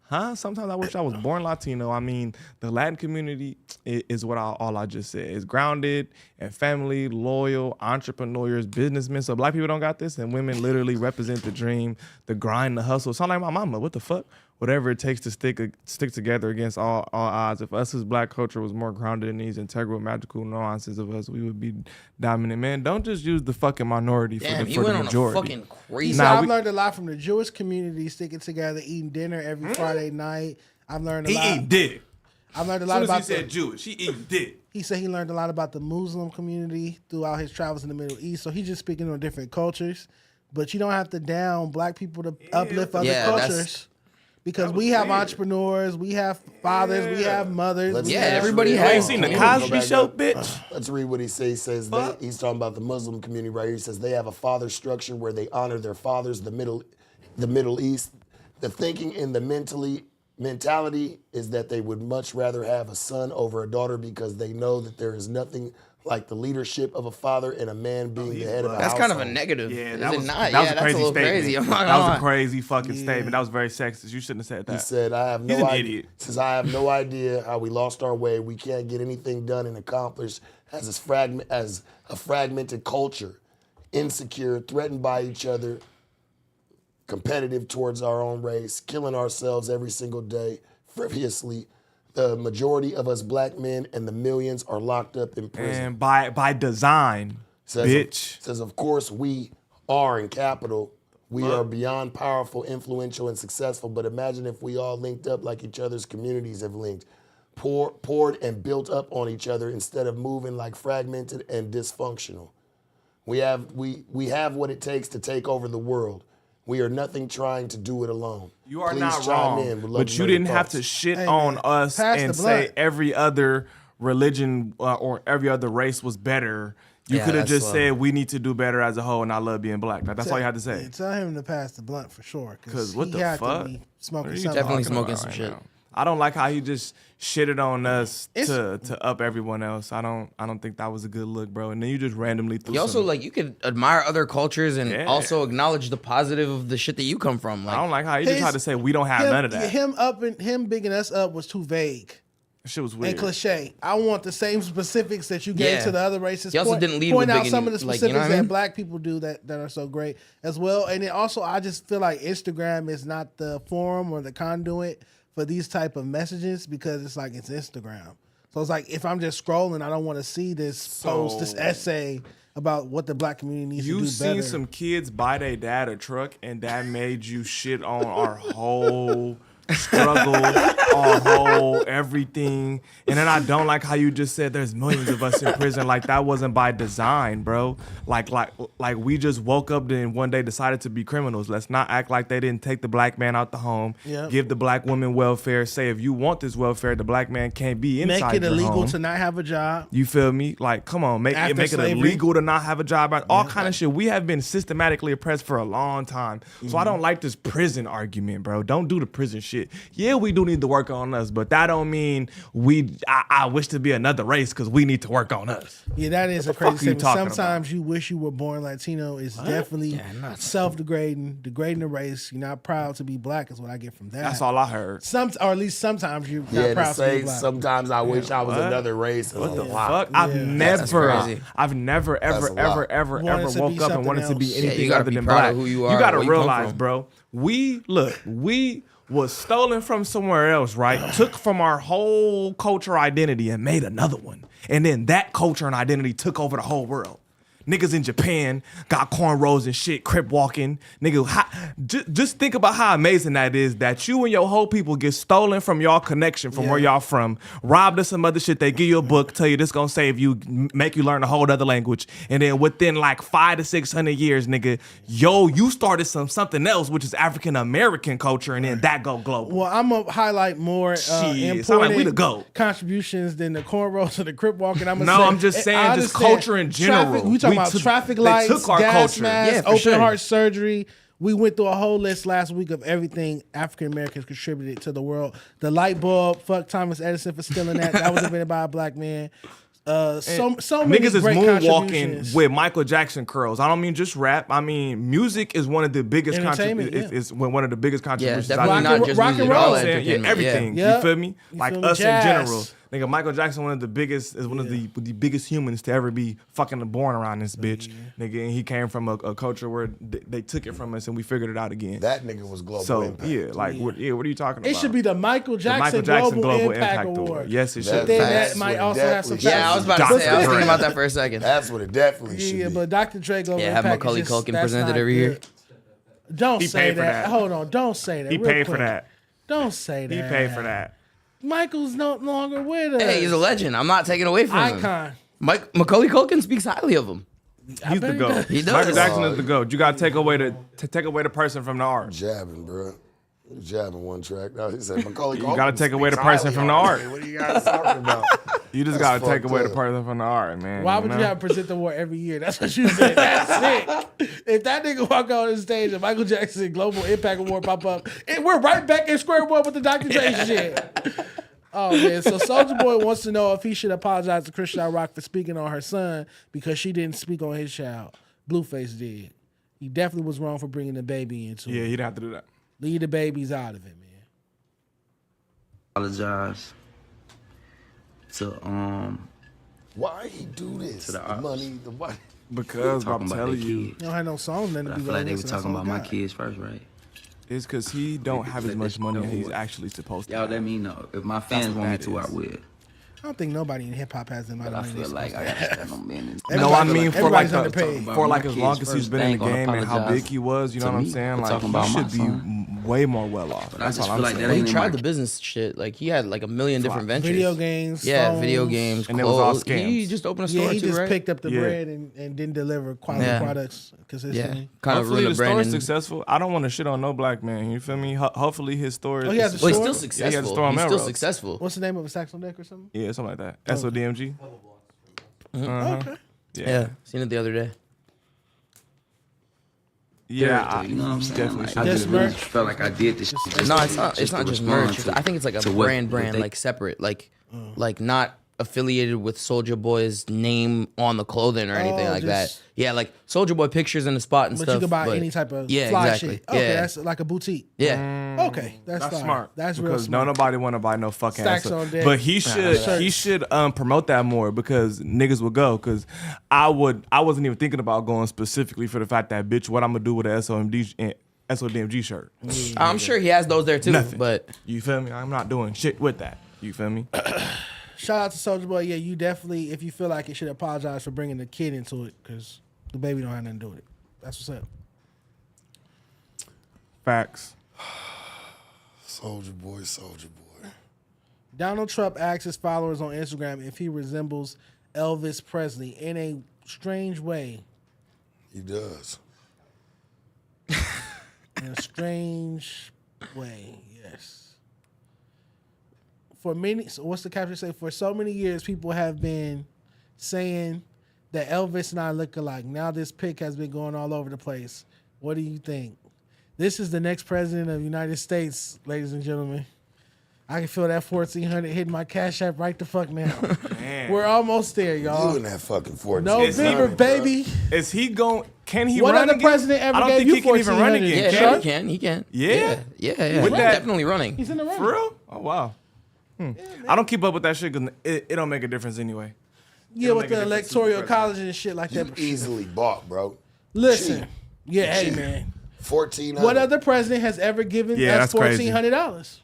Huh? Sometimes I wish I was born Latino. I mean, the Latin community is what all I just said. It's grounded and family, loyal, entrepreneurs, businessmen. So Black people don't got this, and women literally represent the dream, the grind, the hustle. Sound like my mama. What the fuck? Whatever it takes to stick together against all odds. If us as Black culture was more grounded in these integral, magical nuances of us, we would be dominant. Man, don't just use the fucking minority for the majority. On a fucking crazy. He said, I've learned a lot from the Jewish community, sticking together, eating dinner every Friday night. I've learned a lot. He eat dick. I've learned a lot about. He said Jewish. He eat dick. He said he learned a lot about the Muslim community throughout his travels in the Middle East. So he's just speaking on different cultures. But you don't have to down Black people to uplift other cultures. Because we have entrepreneurs, we have fathers, we have mothers. Everybody has. I ain't seen the Cosby Show, bitch. Let's read what he says. He says he's talking about the Muslim community right here. He says they have a father structure where they honor their fathers. The Middle East, the thinking and the mentality is that they would much rather have a son over a daughter because they know that there is nothing like the leadership of a father and a man being the head of a household. That's kind of a negative. Yeah, that was not. That was yeah, a crazy that's a little statement. crazy. That was a crazy fucking statement. That was very sexist. You shouldn't have said that. He said, "I have He's no an idea." idiot. Says, "I have no idea how we lost our way. We can't get anything done and accomplished as a fragmented culture, insecure, threatened by each other, competitive towards our own race, killing ourselves every single day, frivolously. The majority of us Black men and the millions are locked up in prison." And by design, bitch. Says, of course, we are in capital. We are beyond powerful, influential, and successful. But imagine if we all linked up like each other's communities have linked, poured and built up on each other instead of moving like fragmented and dysfunctional. We have what it takes to take over the world. We are nothing trying to do it alone. You are Please not chime wrong, in. Would love but to you know your didn't have thoughts. to shit on us and say every other religion or every other race was better. You could have just said we need to do better as a whole, and I love being Black. That's all you had to say. Yeah, tell him to pass the blunt for sure. Because what the fuck? To be smoking What are you something. Definitely talking smoking about some right shit. now? I don't like how he just shitted on us to up everyone else. I don't think that was a good look, bro. And then you just randomly threw You also some- like you could admire other cultures and Yeah. also acknowledge the positive of the shit that you come from. Like, I don't like how he just tried to say we don't have none of that. Him bigging us up was too vague. That shit was weird. And cliche. I want the same specifics that you gave Yeah. to the other races. He also didn't lead point with out bigging, some of the like, specifics you know what I that mean? Black people do that are so great as well. And then also, I just feel like Instagram is not the forum or the conduit for these type of messages because it's like it's Instagram. So it's like if I'm just scrolling, I don't want to see this post, this essay about what the Black community needs to do You better. seen some kids buy their dad a truck, and that made you shit on our whole struggle, our whole everything. And then I don't like how you just said there's millions of us in prison. Like that wasn't by design, bro. Like we just woke up and one day decided to be criminals. Let's not act like they didn't take the Black man out the home, give the Black woman welfare, say if you want this welfare, the Black man can't be inside Make it your illegal home. to not have a job. You feel me? Like, come on, make After it slavery. illegal to not have a job. All kind of shit. We have been systematically oppressed for a long time. So I don't like this prison argument, bro. Don't do the prison shit. shit. Yeah, we do need to work on us, but that don't mean I wish to be another race because we need to work on us. Yeah, that is a fuck crazy are you statement. talking Sometimes you wish you were born Latino. It's definitely self-degrading, degrading the race. You're not proud to be black is what I get from that. That's all I heard. Or at least sometimes you're Yeah, not to proud to say be black. sometimes I wish I was What? another race. What the lot. fuck? Yeah. I've never, That's a lot. ever Wanted to woke be up and something wanted to be else. Yeah, anything you gotta other be than proud black. of who you You are, gotta where you come realize, from. bro. We was stolen from somewhere else, right? Took from our whole culture identity and made another one. And then that culture and identity took over the whole world. Niggas in Japan got cornrows and shit, crip walking. Nigga, just think about how amazing that is that you and your whole people get stolen from y'all connection from where y'all from, robbed of some other shit. They give you a book, tell you this gonna save you, make you learn a whole other language. And then within like 500 to 600 years, nigga, you started something else, which is African American culture, and then that go global. Well, I'm gonna highlight more Shit, sound like we the important GOAT. contributions than the cornrows or the crip walking. I'm just saying, just culture in general. We talking about took- traffic they lights, took our gas culture. masks, Yeah, for open sure. heart surgery. We went through a whole list last week of everything African Americans contributed to the world. The light bulb, fuck Thomas Edison for stealing that. That was invented by a black man. So many Niggas is great moonwalking contributions. with Michael Jackson curls. I don't mean just rap. I mean music is one of the biggest Entertainment, contributions. Is one of the biggest contributions. definitely I not just rock and music, roll. all Yeah, entertainment. everything. Yeah. You feel me? You Like feel me? us Jazz. in general. Nigga, Michael Jackson, one of the biggest humans to ever be fucking born around this bitch. Nigga, and he came from a culture where they took it from us and we figured it out again. That nigga was global So impact. what are you talking about? It should be the Michael Jackson, Global Global Impact Impact Award. Award. Yes, it That- should. Then That's that might what also it have some. definitely Yeah, I was about to Dr. say. I was thinking Dre. about that for a second. That's what it definitely should Yeah, be. but Dr. Dre Global Yeah, have Impact Macaulay is just- Culkin that's presented not every year. good. Don't He say paid for that. that. Hold on. Don't say that. He real paid for quick. that. Don't say that. He paid for that. Michael's no longer with us. Hey, he's a legend. I'm not taking away from him. Icon. Macaulay Culkin speaks highly of him. He's the bet he GOAT. does. He does. Michael Jackson is the GOAT. You gotta take away the person from the art. Jabbing, bro. Jabbing one track. No, he said Macaulay You Culkin gotta take away the speaks person highly from the of art. me. What are you guys talking about? You just That's gotta take fucked away the up. person from the art, man. Why would you have to present the award every year? That's what you said. That's sick. If that nigga walk on the stage and Michael Jackson Global Impact Award pop up, and we're right back in square one with the Dr. Dre shit. Oh man, so Soulja Boy wants to know if he should apologize to Christian Rock for speaking on her son because she didn't speak on his child. Blueface did. He definitely was wrong for bringing the baby into Yeah, it. he'd have to do that. Leave the babies out of it, man. Apologize to Why he do this? To the The ops. money, the money. Because I'm talking about telling their you, kids. You don't have no songs, then to But I be feel like they were listen, talking that's about all my God. kids first, right? it's because he don't have as Let much this money know as he's what- actually supposed to. Y'all have. let me know. If my fans what want me that to, I is. will. I don't think nobody in hip hop has them. But I feel like I gotta stand on business. No, I mean for like everybody's underpaid. for like as long as he's been in the game and how big he was, you know what I'm saying? Like he should be way more well off. But I That's just all I'm feel like saying. that He ain't in tried my- the business shit. Like he had like a million different ventures. Video games, Yeah, phones. video games, And it was all clothes. He scams. just opened a store Yeah, he too, just right? picked up the Yeah. bread and didn't deliver quality Yeah. products Yeah, consistently. kind of Hopefully ruined the the brand. store is and- successful. I don't want to shit on no black man. You feel me? Hopefully his store is. Oh, he has a Well, he's store? still Yeah, he has a successful. store on He's still Melrose. successful. What's the name of it? Sax on Deck or something? Yeah, something like that. SODMG. Okay. Yeah, seen it the other day. Yeah, You know what I'm saying? definitely Like, should I do just Just really merch? felt like I did this shit. No, it's not. It's to not just respond merch. to- I think it's like a to what- brand, what they- like separate, like not affiliated with Soulja Boy's name on the clothing or anything Oh, like just- that. Yeah, like Soulja Boy pictures in the spot and But stuff. you can buy any type of yeah, fly exactly. shit. Okay, Yeah, that's like a boutique. yeah. Okay, that's fine. smart. That's real because smart. no nobody want to buy no fucking Stacks ass. on deck. But he Shirts. should promote that more because niggas would go. Because I wasn't even thinking about going specifically for the fact that bitch, what I'm gonna do with a SODMG shirt? I'm sure he has those there too. Nothing. But You feel me? I'm not doing shit with that. You feel me? Shout out to Soulja Boy. Yeah, you definitely, if you feel like it, should apologize for bringing the kid into it because the baby don't have nothing to do with it. That's what's up. Facts. Soldier boy, soldier boy. Donald Trump asks his followers on Instagram if he resembles Elvis Presley in a strange way. He does. In a strange way, yes. For many, so what's the caption say? For so many years, people have been saying that Elvis and I look alike. Now this pic has been going all over the place. What do you think? This is the next president of the United States, ladies and gentlemen. I can feel that 1,400 hitting my Cash App right the fuck now. We're almost there, y'all. You and that fucking 14. No bigger, baby. Is he going? Can he what run other again? president ever I don't gave think you he can even run again. Yeah, he can. He can. Yeah? Yeah. With He's that- definitely running. He's in the running. For real? Oh wow. I don't keep up with that shit because it don't make a difference anyway. Yeah, with the electoral college and shit like You that. easily bought, bro. Listen. Cheap. Yeah, hey, Cheap. man. $1,400. What other president has ever given Yeah, us that's crazy. $1,400?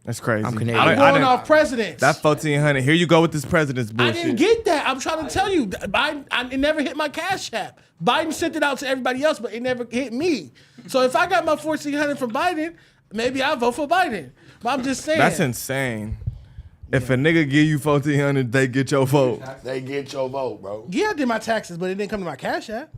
That's crazy. I'm Canadian. I'm going off presidents. That's 1,400. Here you go with this president's I bullshit. didn't get that. I'm trying to tell you. Biden, it never hit my Cash App. Biden sent it out to everybody else, but it never hit me. So if I got my $1,400 from Biden, maybe I'll vote for Biden. But I'm just saying. That's insane. If a nigga give you 1,400, they get your vote. They get your vote, bro. Yeah, I did my taxes, but it didn't come to my Cash App.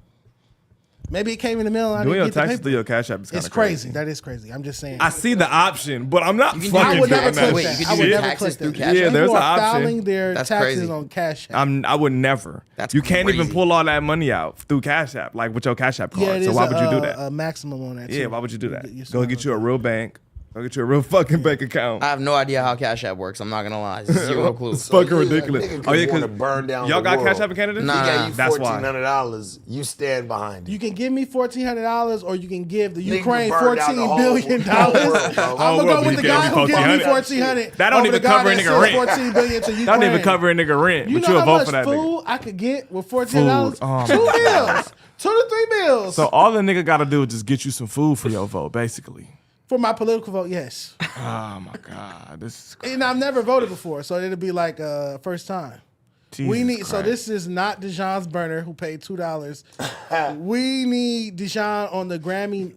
Maybe it came in the mail. And I Doing didn't your get the taxes paper. through your Cash App is kind It's of crazy. That is crazy. I'm just saying. I see the option, but I'm not You can fucking I would never doing that. click Wait, that. you I can would do never taxes click through that. Cash Yeah, App? there's People an are option. filing their That's taxes crazy. on Cash App. I would never. That's you can't even crazy. pull all that money out through Cash App, like with your Cash App card. Yeah, it so is why would you do that? a maximum on that. Yeah, too. why would you do that? You're Go smart get you a about real bank. Go get you a real fucking bank account. I have no idea how Cash App works. I'm not gonna lie. Zero clue. It's fucking nigga, ridiculous. nigga Oh yeah, could wanna because burn down y'all the got world. Cash App in Canada? Nah. He gave you That's why. $1,400. You stand behind that. it. You can give me $1,400, or you can give the Nigga, Ukraine burn down the $14 whole billion. world, bro. I'm gonna world, go with you the gave guy me who gave me $1,400. $1,400. That don't over even the guy cover a that nigga sent rent. $14 billion to Ukraine. That don't even cover a nigga rent, You but know you'll how vote much for that food nigga. I could get with $14? Food. Oh, 2 my meals, 2 to 3 meals. So all the nigga got to do is just get you some food for your vote, basically. For my political vote, yes. Oh my God, this is crazy. And I've never voted before, so it'll be like first time. We Jesus need so Christ. this is not Dijon's burner who paid $2. We need Dijon on the Grammy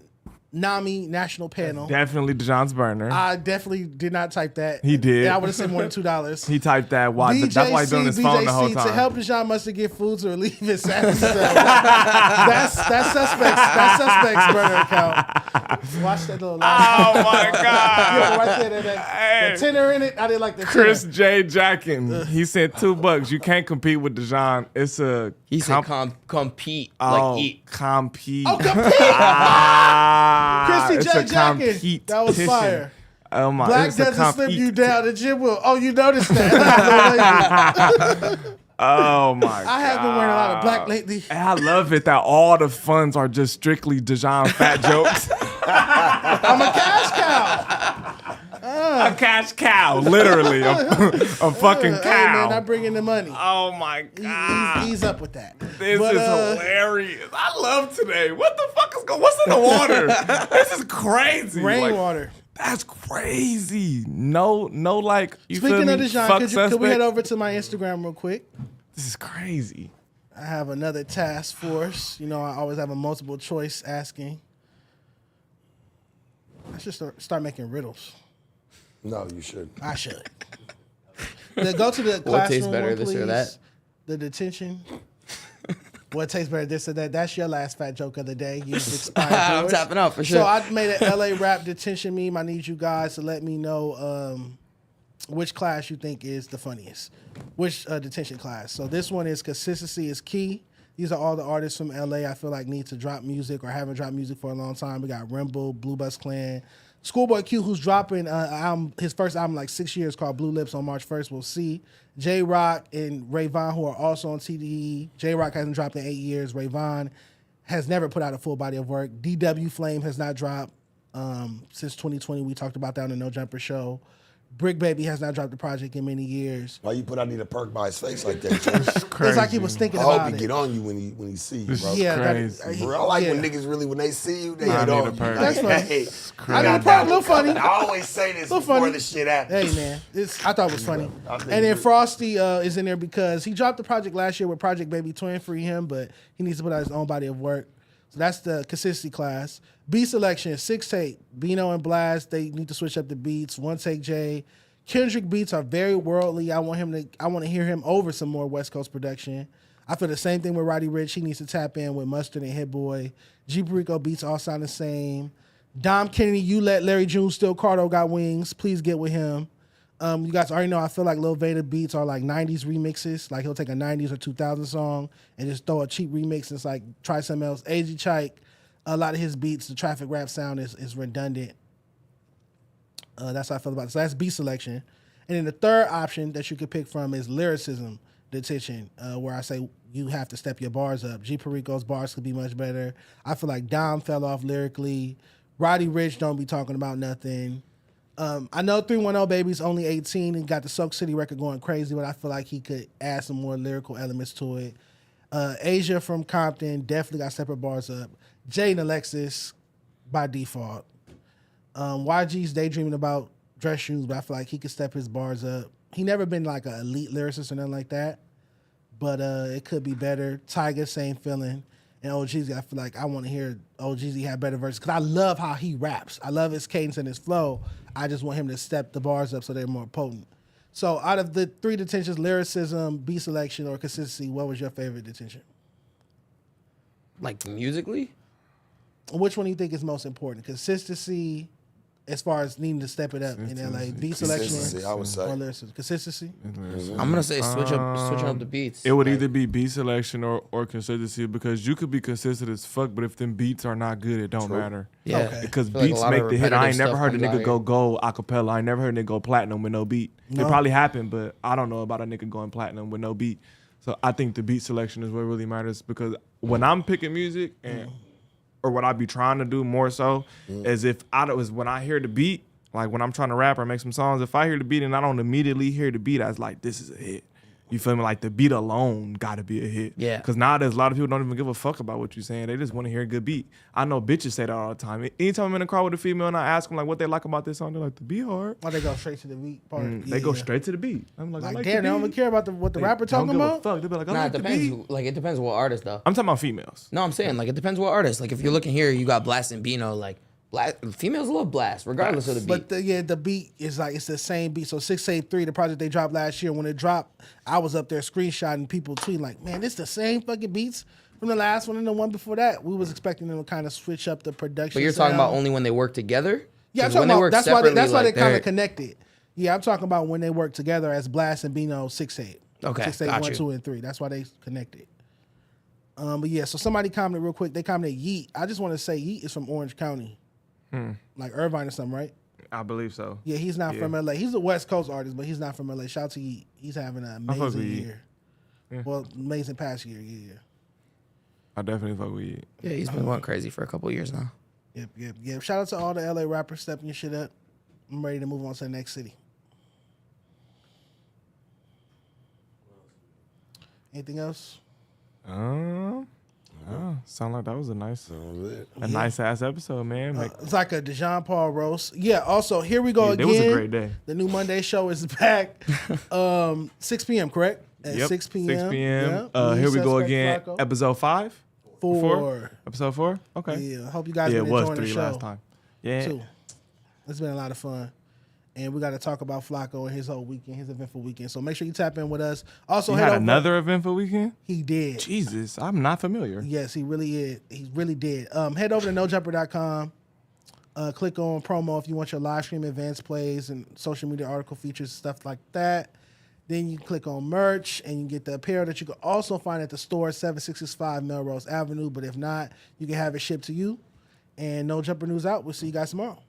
NAMI national panel. Definitely Dijon's burner. I definitely did not type that. He did. And I would have said more than $2. He typed that. Why? That's why he's been on his phone the whole BJC, time. to help Dijon must have get food to relieve his sadness. That's suspect's burner account. Watch that little line. Oh my God. Yeah, right there, that tenor in it. I didn't like the Chris tenor. J. Jackin. He sent $2. You can't compete with Dijon. It's a He said compete, oh, like eat. compete. Oh, compete! Chrissy it's J. a Jackin. That was competition. fire. Oh my! Black it's a doesn't slip compete. you down. The gym will. Oh, you noticed that. Oh my God! I have been wearing a lot of black lately. And I love it that all the funds are just strictly Dijon fat jokes. I'm a cash cow. A cash cow, literally, a fucking Hey cow. man, I bring in the money. Oh my God! He's up with that. This But, is hilarious. I love today. What the fuck is going? What's in the water? This is crazy. Rainwater. That's crazy. No, like you feel Speaking me? of Dijon, Fuck could we suspect. head over to my Instagram real quick? This is crazy. I have another task force. You know, I always have a multiple choice asking. I should start making riddles. No, you should. I should. Go to the What classroom, tastes better, this or please. that? The detention. What tastes better, this or that? That's your last fat joke of the day. You expired I'm yours. tapping out for sure. So I made an LA rap detention meme. I need you guys to let me know which class you think is the funniest. Which detention class. So this one is consistency is key. These are all the artists from LA I feel like need to drop music or haven't dropped music for a long time. We got Rimble, Blue Bus Clan, Schoolboy Q, who's dropping his first album like 6 years called Blue Lips on March 1st. We'll see. J-Rock and Ray Vaughn, who are also on TDE. J-Rock hasn't dropped in 8 years. Ray Vaughn has never put out a full body of work. DW Flame has not dropped since 2020. We talked about that on the No Jumper show. Brick Baby has not dropped a project in many years. Why you put I need a perk by his face like that, Joe? It's like he was thinking I about hope he it. get on you when he see you, bro. Yeah, Bro, I like when niggas really, when they see you, they get on you. That's Like, funny. hey, I need a perk, a little funny. I always say this Little before funny. the shit happens. Hey man, I thought it was funny. I think And then Frosty is in there because he dropped the project last year with Project Baby Twin, free him, but he needs to put out his own body of work. So that's the consistency class. Beat selection, 6 Take, Bino and Blast. They need to switch up the beats. 1 Take J. Kendrick beats are very worldly. I want to hear him over some more West Coast production. I feel the same thing with Roddy Ricch. He needs to tap in with Mustard and Hit Boy. G Perico beats all sound the same. Dom Kennedy, You Let Larry June Still Cardo Got Wings. Please get with him. You guys already know I feel like Lil Veda beats are like 90s remixes. Like he'll take a 90s or 2000 song and just throw a cheap remix and it's like try something else. AG Chike. a lot of his beats, the traffic rap sound is redundant. That's how I feel about it. So that's beat selection. And then the third option that you could pick from is lyricism detention, where I say you have to step your bars up. G. Perico's bars could be much better. I feel like Dom fell off lyrically. Roddy Ricch don't be talking about nothing. I know 310 Baby's only 18 and got the Soak City record going crazy, but I feel like he could add some more lyrical elements to it. Asia from Compton definitely got separate bars up. Jay and Alexis by default. YG's daydreaming about dress shoes, but I feel like he could step his bars up. He never been like an elite lyricist or nothing like that, but it could be better. Tyga, same feeling. And OGZ, I feel like I want to hear OGZ have better verses because I love how he raps. I love his cadence and his flow. I just want him to step the bars up so they're more potent. So out of the three detentions, lyricism, beat selection, or consistency, what was your favorite detention? Like musically? Which one do you think is most important? Consistency, as far as needing to step it up in LA, beat selection, Consistency, I would say. or lyricism? Consistency? I'm gonna say switching up the beats. It would either be beat selection or consistency because you could be consistent as fuck, but if them beats are not good, it don't matter. Yeah. Okay. Because I feel like beats a lot make of the hit. I ain't repetitive never heard a stuff comes nigga out go gold a cappella. I ain't never heard a nigga go platinum with no beat. No. It probably happened, but I don't know about a nigga going platinum with no beat. So I think the beat selection is what really matters because when I'm picking music and or what I be trying to do more so is if when I hear the beat, like when I'm trying to rap or make some songs, if I hear the beat and I don't immediately hear the beat, I was like, this is a hit. You feel me? Like the beat alone gotta be a hit. Yeah. Because nowadays a lot of people don't even give a fuck about what you're saying. They just want to hear a good beat. I know bitches say that all the time. Anytime I'm in the car with a female and I ask them like what they like about this song, they're like, the beat hard. Why they go straight to the beat part? They go straight to the beat. I'm like, I like damn, the they don't beat. even care about what the rapper talking don't give about? a fuck. They be like, I Nah, like it the depends. beat. Like it depends what artist though. I'm talking about females. No, I'm saying like it depends what artist. Like if you're looking here, you got Blast and Bino. Like females love Blast regardless of the beat. But the beat is like it's the same beat. So 683, the project they dropped last year, when it dropped, I was up there screenshotting people tweeting like, man, it's the same fucking beats from the last one and the one before that. We was expecting them to kind of switch up the production. But you're talking about only when they work together? Yeah, I'm 'Cause talking when they about work that's why they separately, kind of connected. Yeah, I'm talking about when they work together as Blast and Bino 6'8". Okay, 6'8", got 1, you. 2, and 3. That's why they connected. But yeah, so somebody commented real quick. They commented Yeet. I just want to say Yeet is from Orange County. Like Irvine or something, right? I believe so. Yeah, he's not from LA. He's a West Coast artist, but he's not from LA. Shout out to Yeet. He's having an I fuck with amazing Yeet. year. Yeah. Well, amazing past year, yeah. I definitely fuck with you. Yeah, he's been going crazy for a couple of years now. Yep. Shout out to all the LA rappers stepping your shit up. I'm ready to move on to the next city. Anything else? Sound like that was a nice ass episode, man. It's like a DeJean Paul roast. Yeah, also, here we go Yeah, again. it was a great day. The new Monday show is back. 6 p.m., correct? At 6 p.m. 6 p.m. Yeah. Here we go Suspect again. Flacco. Episode 5? 4. Episode 4? Okay. Yeah, I hope you guys it been was enjoying 3 the show. last time. Yeah. 2. It's been a lot of fun. And we got to talk about Flacco and his whole weekend, his eventful weekend. So make sure you tap in with us. Also, He head had over. another eventful weekend? He did. Jesus, I'm not familiar. Yes, he really is. He really did. Head over to nojumper.com. Click on promo if you want your live stream advanced plays and social media article features, stuff like that. Then you click on merch and you get the apparel that you can also find at the store, 7665 Melrose Avenue. But if not, you can have it shipped to you. And No Jumper News out. We'll see you guys tomorrow.